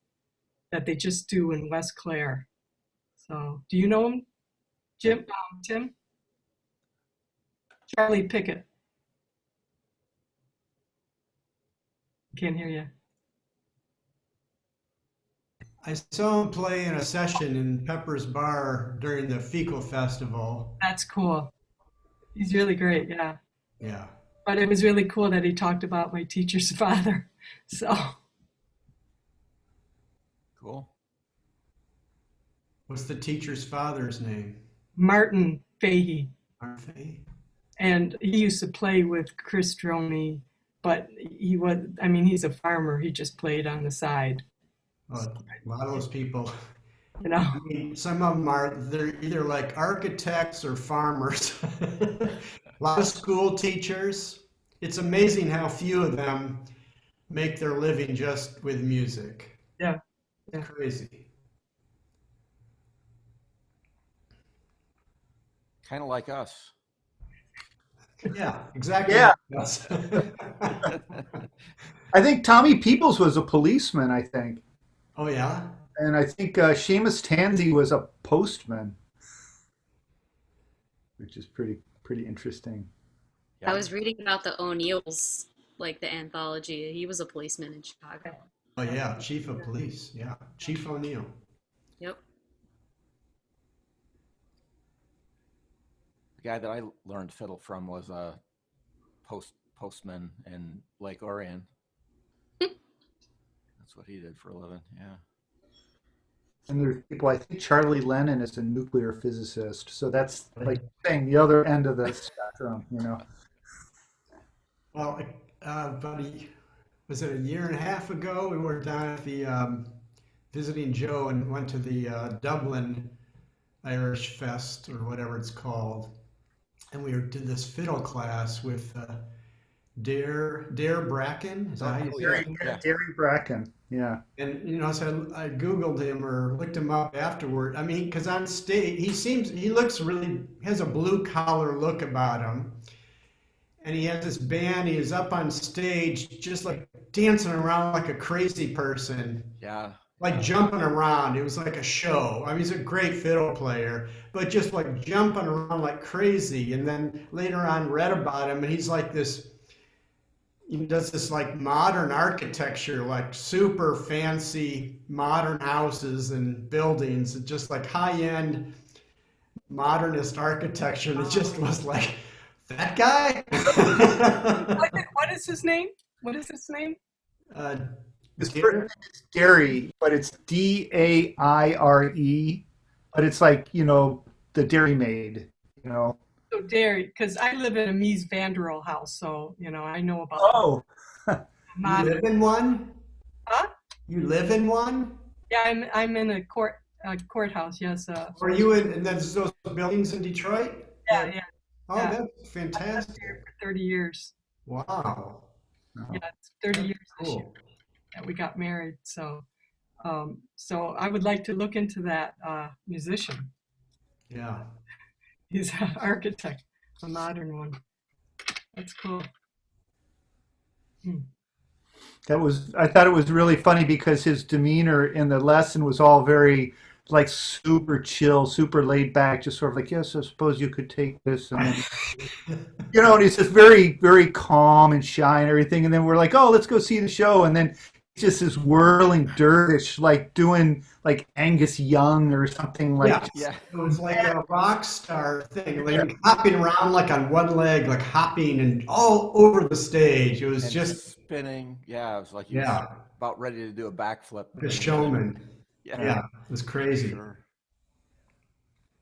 that they just do in Wes Clare. So, do you know him, Jim? Tim? Charlie Pickett. Can't hear you. I saw him play in a session in Pepper's Bar during the Fecal Festival. That's cool. He's really great, yeah. Yeah. But it was really cool that he talked about my teacher's father. So. Cool. What's the teacher's father's name? Martin Fahey. Martin Fahey. And he used to play with Chris Droney, but he's a farmer. He just played on the side. Well, a lot of those people, you know, I mean, some of them they're either like architects or farmers. A lot of school teachers. It's amazing how few of them make their living just with music. Yeah, It's crazy. Kind of like us. Yeah, exactly. Yeah. Yes. I think Tommy Peoples was a policeman, I think. Oh, yeah? And I think Seamus Tansey was a postman, which is pretty interesting. Yeah. I was reading about the O'Neills, like the anthology. He was a policeman in Chicago. Oh, yeah, chief of police. Yeah, Chief O'Neill. Yep. The guy that I learned fiddle from was a postman in Lake Orion. That's what he did for a living. Yeah. And there's people, I think Charlie Lennon is a nuclear physicist. So that's like saying the other end of the spectrum, you know. Well, was it a year and a half ago? We were down at the visiting Joe and went to the Dublin Irish Fest or whatever it's called, and we did this fiddle class with Dare Bracken. Is that how you say it? Gary Bracken, yeah. And so I Googled him or looked him up afterward. I mean, because on stage he has a blue collar look about him. And he has this band, he is up on stage just like dancing around like a crazy person. Yeah. Like jumping around. It was like a show. I mean, he's a great fiddle player, but just like jumping around like crazy. And then later on read about him, and he's like this, he does this like modern architecture, like super fancy modern houses and buildings, just like high-end modernist architecture. And it just was like, that guy? What is his name? What is his name? His first name is Gary, but it's Daire, but it's like, the Dairy Maid, So Dairy, because I live in a Mies van der Rohe house, so, I know about Oh. You live in one? Huh? You live in one? Yeah, I'm in a courthouse, yes. Are you in those buildings in Detroit? Yeah. Oh, Yeah. that's fantastic. I lived here for 30 years. Wow. Yeah, it's 30 years this Cool. year that we got married. So I would like to look into that musician. Yeah. He's an architect, a modern one. That's cool. I thought it was really funny because his demeanor in the lesson was all very like super chill, super laid back, just sort of like, yes, I suppose you could take this. And then, and he's just very, very calm and shy and everything. And then we're like, oh, let's go see the show. And then he's just this whirling dervish, like doing like Angus Young or something like. Yeah. It was like a rock star thing, like hopping around like on one leg, like hopping and all over the stage. It was just spinning. Yeah, it was like he was about ready to do a backflip. The showman. Yeah, it was crazy. Sure.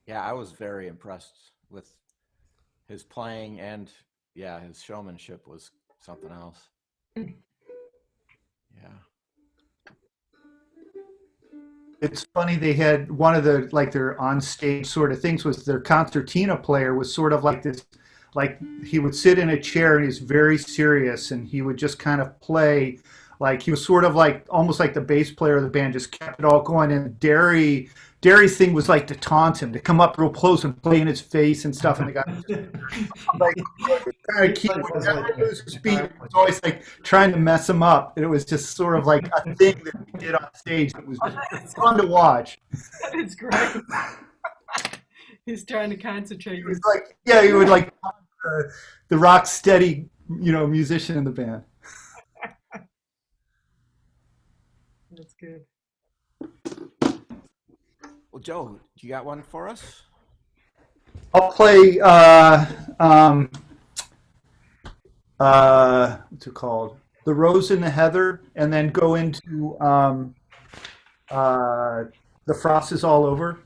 Yeah, I was very impressed with his playing, and his showmanship was something else. Yeah. It's funny, they had one of the, like, their on-stage sort of things was their concertina player was sort of like this, like he would sit in a chair and he's very serious and he would just kind of play. Like he was sort of like almost like the bass player of the band, just kept it all going. And Dary's thing was like to taunt him, to come up real close and play in his face and stuff. And the guy like kind of keep lose his beat. It was always like trying to mess him up. And it was just sort of like a thing that we did on stage. It was just fun to watch. That is great. He's trying to concentrate. He was like, he would like the rock steady, musician in the band. That's good. Well, Joe, do you got one for us? I'll play what's it called? The Rose and the Heather, and then go into The Frost is All Over.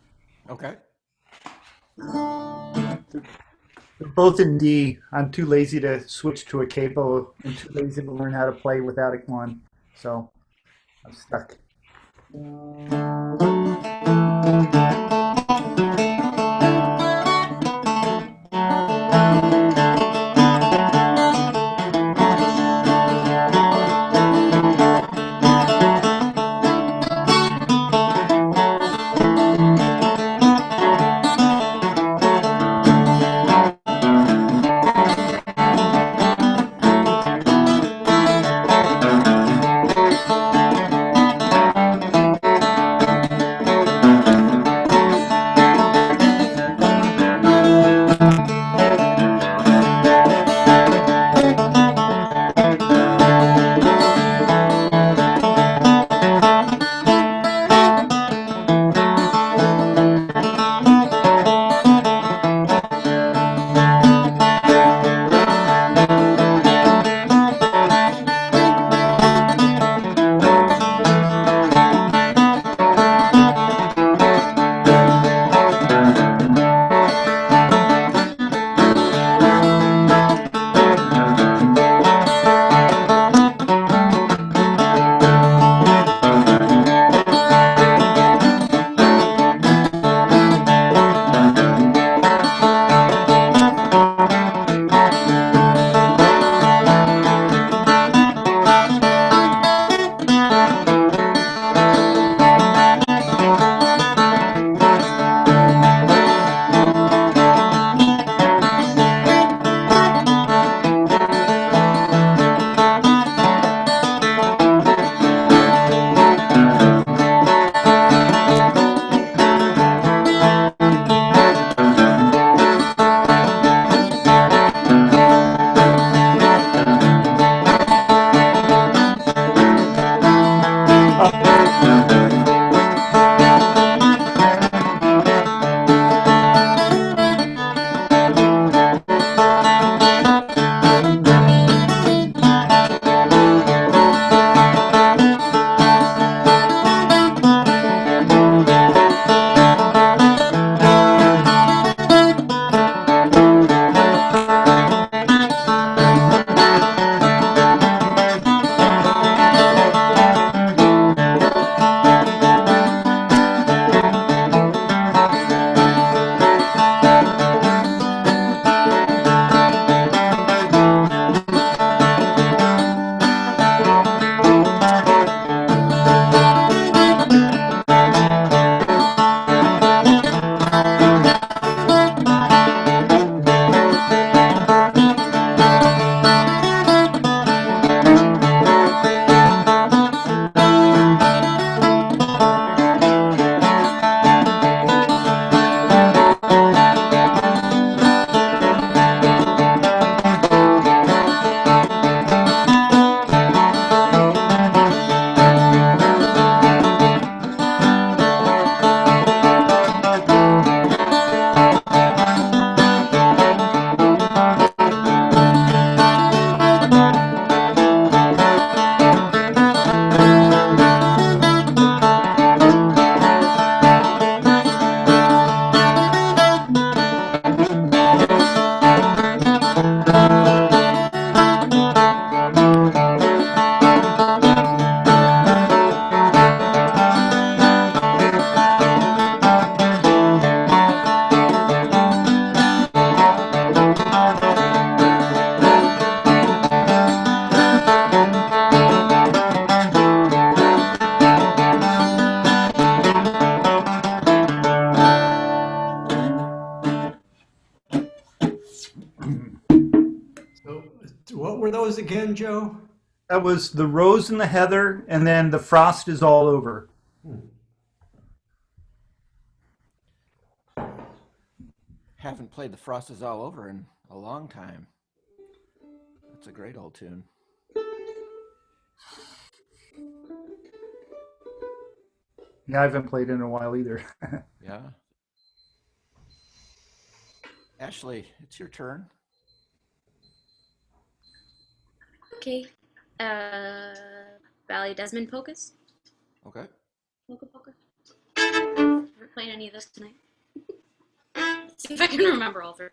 Okay. They're both in D. I'm too lazy to switch to a capo. I'm too lazy to learn how to play without it one. So I'm stuck. were those again, Joe? That was The Rose and the Heather, and then The Frost is All Over. Haven't played The Frost is All Over in a long time. That's a great old tune. Yeah, I haven't played it in a while either. Yeah. Ashley, it's your turn. Okay. Valley Desmond Polkas. Okay. Polka polka. Haven't played any of this tonight. Let's see if I can remember all three.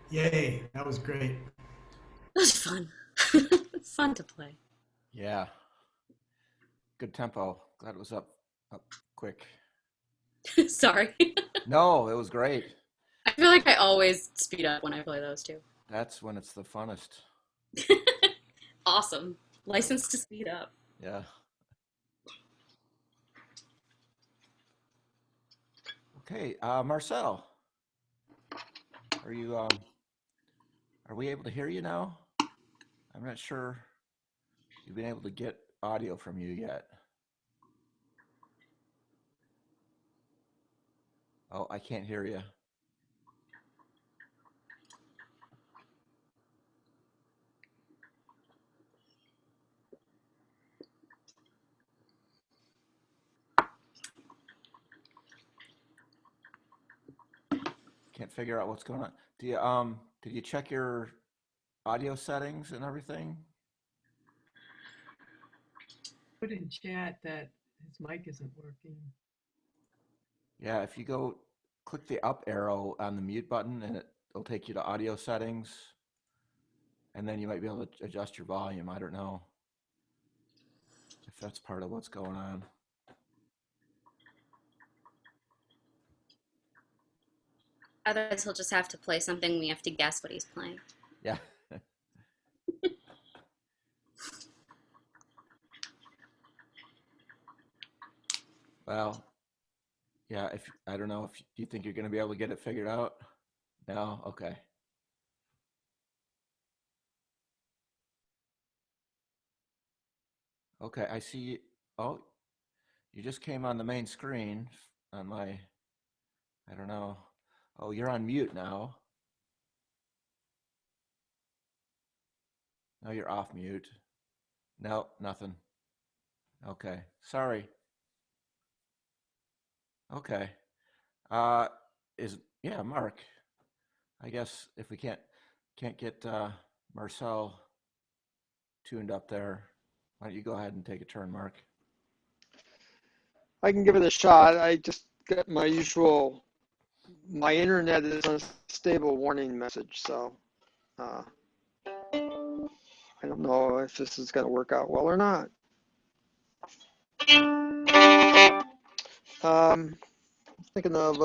Yay, that was great. It was fun. Fun to play. Yeah. Good tempo. Glad it was up quick. Sorry. No, it was great. feel like I always speed up when I play those two. That's when it's the funnest. Awesome. License to speed up. Yeah. Okay, Marcel, are we able to hear you now? I'm not sure you've been able to get audio from you yet. Oh, I can't hear you. Can't figure out what's going on. Did you check your audio settings and everything? Put in chat that his mic isn't working. Yeah, if you go click the up arrow on the mute button and it'll take you to audio settings, and then you might be able to adjust your volume. I don't know if that's part of what's going on. Otherwise, he'll just have to play something. We have to guess what he's playing. Yeah. Well, yeah, I don't know if you think you're going to be able to get it figured out. No? Okay. Okay, I see. Oh, you just came on the main screen on my, I don't know. Oh, you're on mute now. No, you're off mute. No, nothing. Okay, sorry. Okay. Yeah, Mark. I guess if we can't get Marcel tuned up there, why don't you go ahead and take a turn, Mark? I can give it a shot. I just got my usual, my internet is unstable warning message, so I don't know if this is going to work out well or not. Thinking of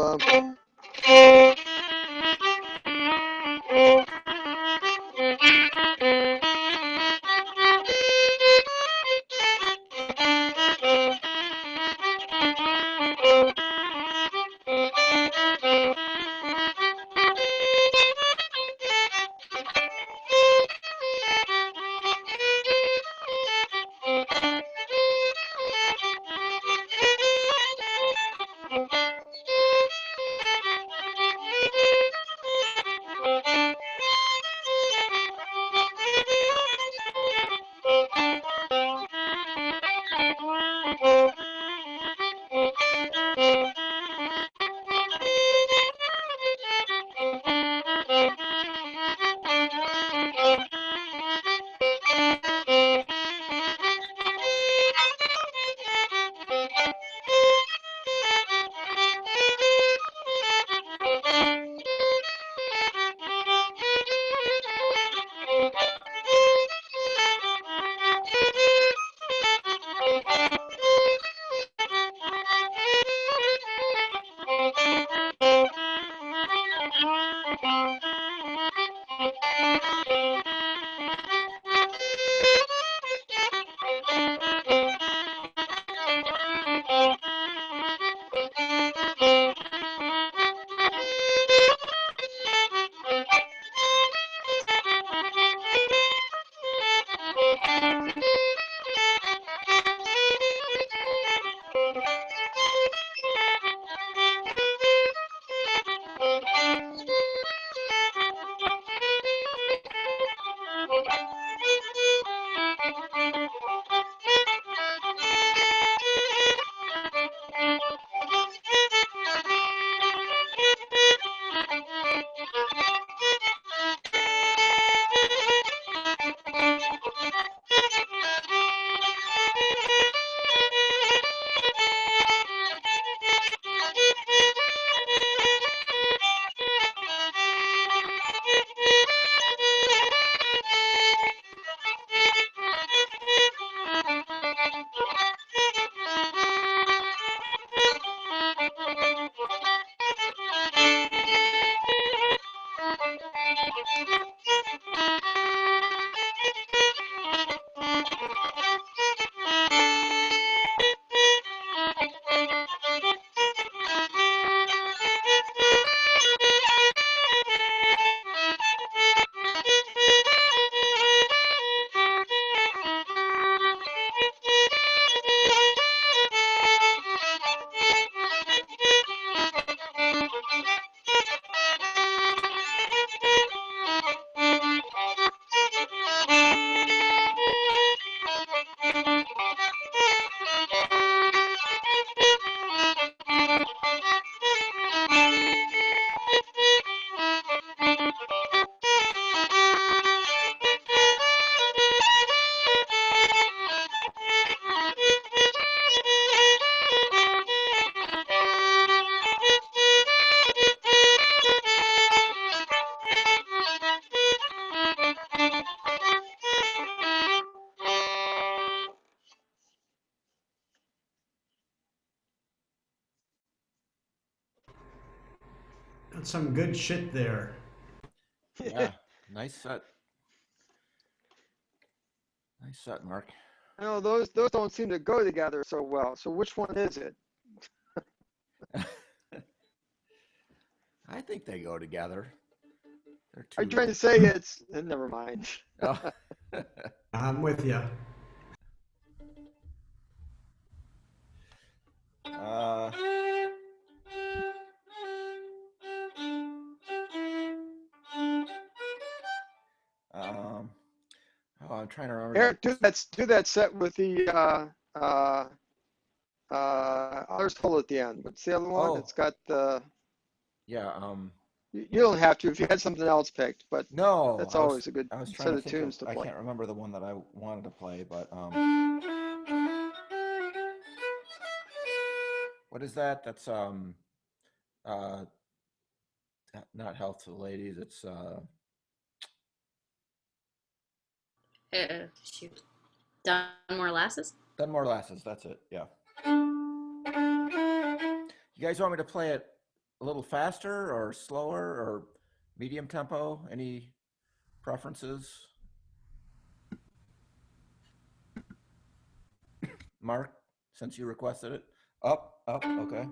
some good shit there. Yeah, nice set. Nice set, Mark. No, those don't seem to go together so well. So which one is it? I think they go together. They're Are you two. trying to say it's? Never mind. Oh. I'm with you. Oh, I'm trying to remember. Eric, do that set with the others hole at the end. What's the other one? Oh. It's got the. Yeah. You don't have to if you had something else picked, but No, that's always a good I was set trying to of think tunes to I play. can't remember the one that I wanted to play, but what is that? That's not Health to the Ladies. It's Shoot. Dunmore Lasses? Dunmore Lasses. That's it. Yeah. You guys want me to play it a little faster or slower or medium tempo? Any preferences? Mark, since you requested it. Up, okay.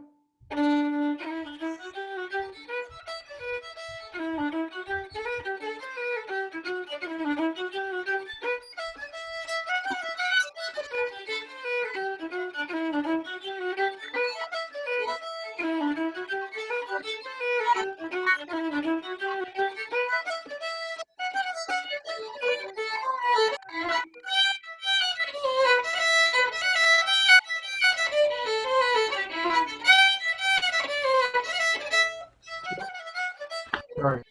Sorry.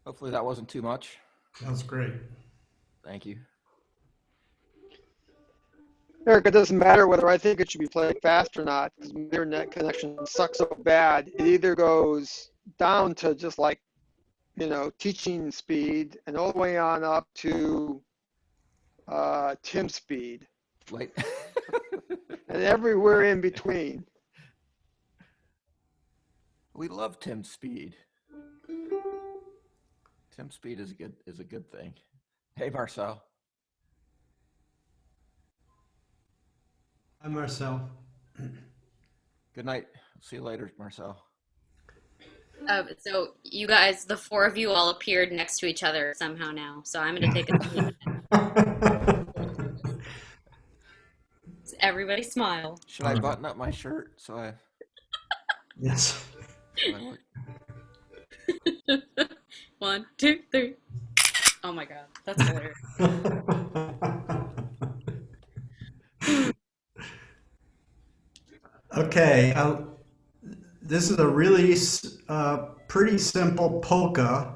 Hopefully that wasn't too much. That was great. Thank you. Eric, it doesn't matter whether I think it should be played fast or not, because my internet connection sucks so bad. It either goes down to just like, teaching speed and all the way on up to Tim speed Wait. and everywhere in between. We love Tim Speed. Tim Speed is a good thing. Hey, Marcel. Hi, Marcel. Good night. See you later, Marcel. So you guys, the four of you all appeared next to each other somehow now. So I'm going to take a Everybody smile. Should I button up my shirt so I? Yes. So I look... 1, 2, 3. Oh my God, that's hilarious. Okay, this is a really pretty simple polka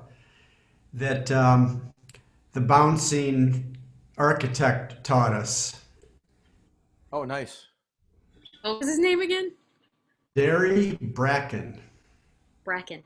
that the bouncing architect taught us. Oh, nice. What was his name again? Derry Bracken. Bracken.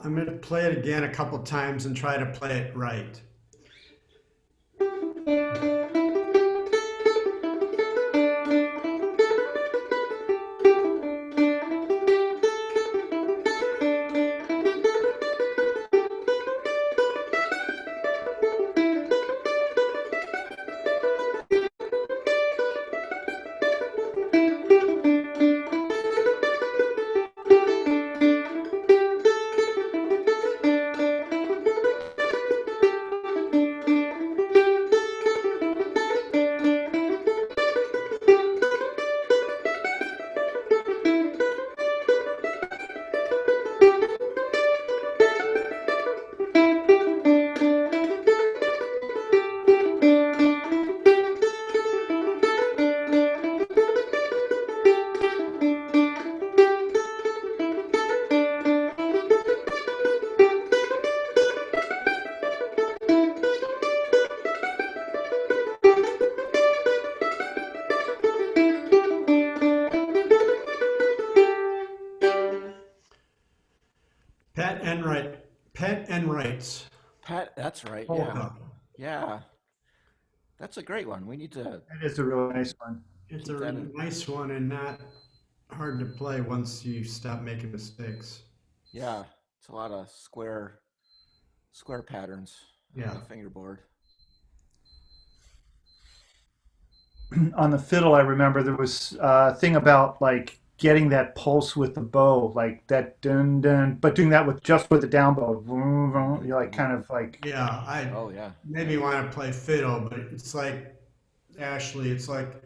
I'm going to play it again a couple times and try to play it right. Pat Enright's Pat, that's right. polka. Yeah. That's a great one. We need to. That is a really nice one. It's Keep a that in. nice one and not hard to play once you stop making mistakes. Yeah, it's a lot of square patterns Yeah. on the fingerboard. On the fiddle, I remember there was a thing about like getting that pulse with the bow, like that dun dun, but doing that with just with the down bow. Vroom, vroom. You're like kind of like Yeah, I Oh yeah. maybe want to play fiddle, but it's like Ashley, it's like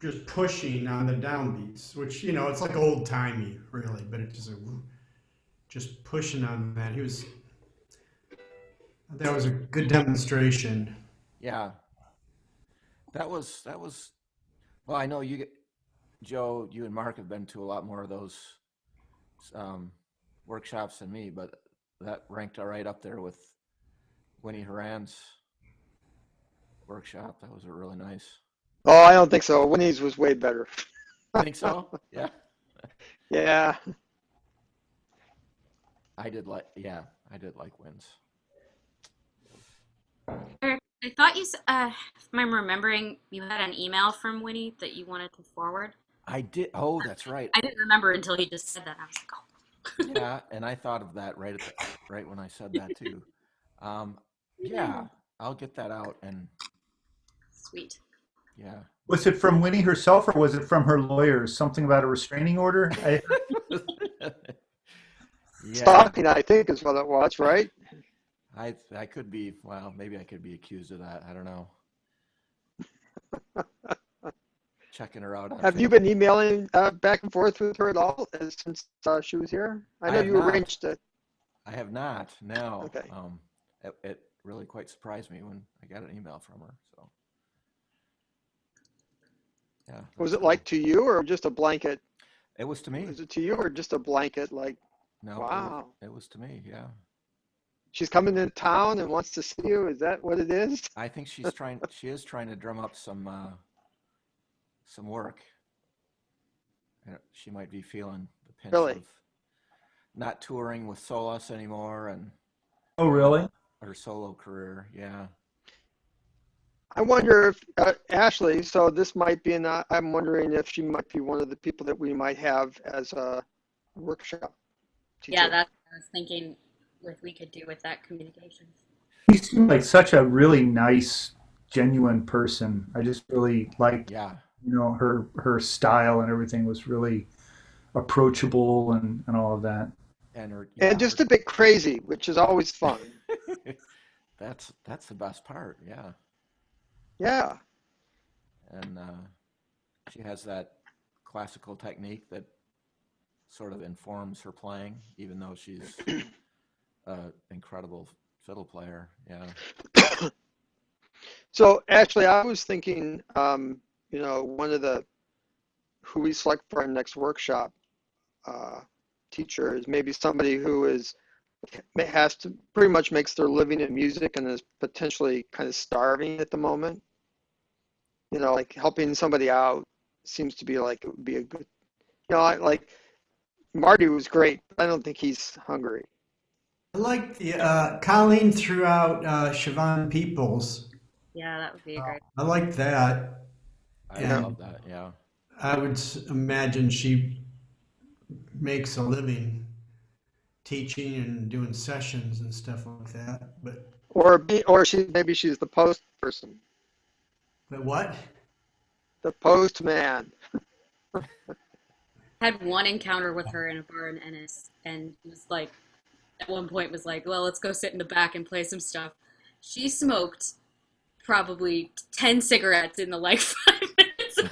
just pushing on the downbeats, which it's like old timey, really, but it's just pushing on that. That was a good demonstration. Yeah. That was well, I know Joe, you and Mark have been to a lot more of those workshops than me, but that ranked right up there with Winnie Horan's workshop. That was a really nice. Oh, I don't think so. Winnie's was way better. Think so? Yeah. Yeah. I did like Wins. Eric, I thought if I'm remembering, you had an email from Winnie that you wanted to forward. I did. Oh, that's right. I didn't remember until he just said that. I was like, oh. Yeah, and I thought of that right when I said that too. Yeah, I'll get that out and Sweet. yeah. Was it from Winnie herself or was it from her lawyers? Something about a restraining order? Yeah, Stalking, I think, is what it was, right? I could be. Well, maybe I could be accused of that. I don't know. Checking her out on Have you Facebook. been emailing back and forth with her at all since she was here? I know have you not. arranged it. I have not. No. Okay. It really quite surprised me when I got an email from her. So. Yeah. Was that's it like cool. to you or just a blanket? It was to me. Was it to you or just a blanket? Like, No. wow, It was to me. Yeah. she's coming to town and wants to see you. Is that what it is? I think she is trying to drum up some work. She might be feeling the pinch Really? of not touring with Solas anymore and Oh, really? her solo career. Yeah. I wonder if Ashley. So this might be I'm wondering if she might be one of the people that we might have as a workshop teacher. Yeah, that's what I was thinking we could do with that communications. She seemed like such a really nice, genuine person. I just really liked, Yeah. her style and everything was really approachable and all of that. And her, And just a bit crazy, which is always fun. that's the best part. Yeah. Yeah. And she has that classical technique that sort of informs her playing, even though she's an incredible fiddle player. Yeah. So actually, I was thinking, one of who we select for our next workshop teacher is maybe somebody who has to pretty much makes their living in music and is potentially kind of starving at the moment. Like helping somebody out seems to be like it would be a good. Like Marty was great, but I don't think he's hungry. I like the Colleen threw out Siobhan Peoples. Yeah, that would be a great. I like that. I Yeah. love that. Yeah. I would imagine she makes a living teaching and doing sessions and stuff like that. But Or maybe she's the post person, what? the postman. Had one encounter with her in a bar in Ennis, and it was like, at one point was like, well, let's go sit in the back and play some stuff. She smoked probably 10 cigarettes in the like 5 minutes of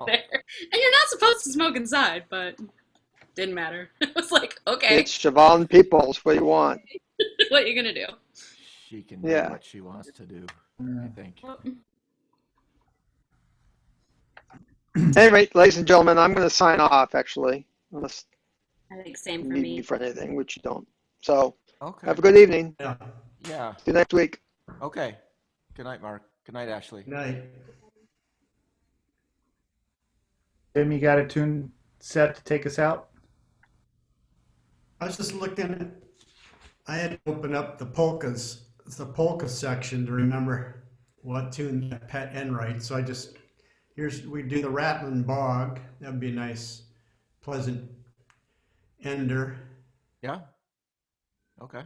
there. And you're not supposed to smoke inside, but didn't matter. It was like, okay, It's Siobhan Peoples. What do you want? what are you gonna do? She can do Yeah. what she wants to do, I think. Anyway, ladies and gentlemen, I'm going to sign off actually, unless I think same you for need me. me for anything, which you don't. So Okay. have a good evening. Yeah. Yeah. See you next week. Okay. Good night, Mark. Good night, Ashley. Good night. Tim, you got a tune set to take us out? I was just looking. I had to open up the polkas, the polka section to remember what tune that Pat Enright. So we do the Rattling Bog. That'd be a nice, pleasant ender. Yeah. Okay.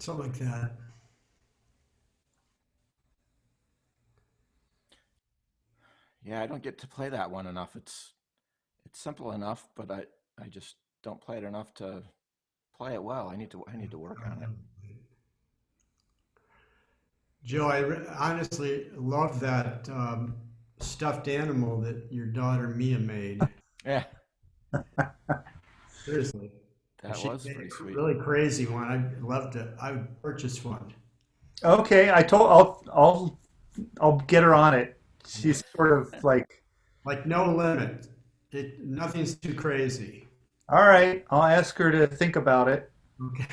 something like that. Yeah, I don't get to play that one enough. It's simple enough, but I just don't play it enough to play it well. I need to work on it. Joe, honestly love that stuffed animal that your daughter Mia made. Yeah, Seriously. that She was made pretty a sweet. really crazy one. I'd love to. I would purchase one. Okay, I'll get her on it. She's sort of like, Like no limit. Nothing's too crazy. all right, I'll ask her to think about it. Okay.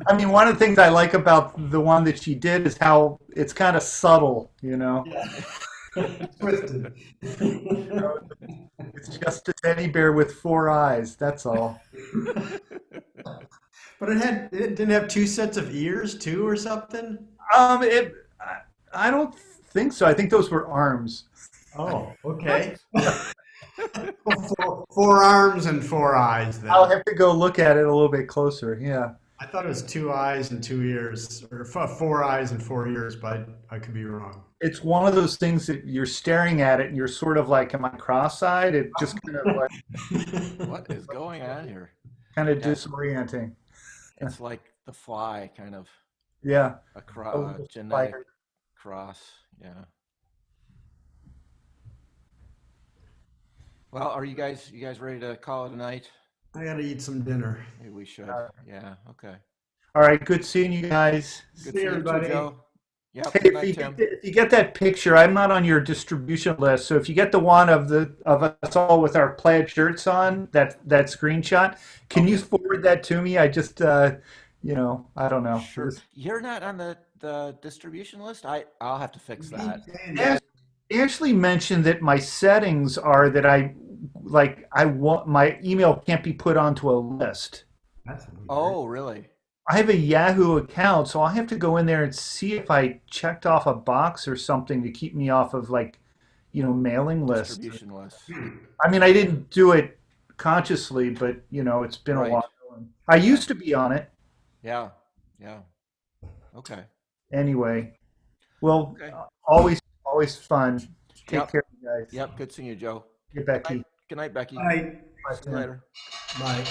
I mean, one of the things I like about the one that she did is how it's kind of subtle, you know. Twisted. It's just a teddy bear with 4 eyes. That's all. But it didn't have 2 sets of ears too, or something. I don't think so. I think those were arms. Oh, okay. 4 arms and 4 eyes. Then I'll have to go look at it a little bit closer. Yeah. I thought it was 2 eyes and 2 ears, or 4 eyes and 4 ears, but I could be wrong. It's one of those things that you're staring at it and you're sort of like, am I cross-eyed? It just kind of like, What is going on here? kind of Yeah. disorienting. It's like the fly, kind of Yeah. a Oh, the genetic spider. cross. Yeah. Well, are you guys ready to call it a night? I gotta eat some dinner. Maybe we should. Yeah. Okay. All right. Good seeing you guys. Good See seeing you too, everybody. Joe. Yep. Hey, Good night, Tim. if you get that picture, I'm not on your distribution list. So if you get the one of us all with our plaid shirts on, that screenshot, can you forward that to me? I just I don't know. Sure. You're not on the distribution list? I'll have to fix that. Ashley mentioned that my settings are that I want my email can't be put onto a list. That's weird. Oh, really? I have a Yahoo account, so I'll have to go in there and see if I checked off a box or something to keep me off of mailing lists. Distribution list. I mean, I didn't do it consciously, but it's been a Right. while. I used to be on it Yeah. Yeah. Okay. anyway. Well, Okay. always fun. Take Yep. care, you guys. Yep. Good seeing you, Joe. Get Becky. Good night, Becky. Bye. Bye, See you Tim. later. Bye.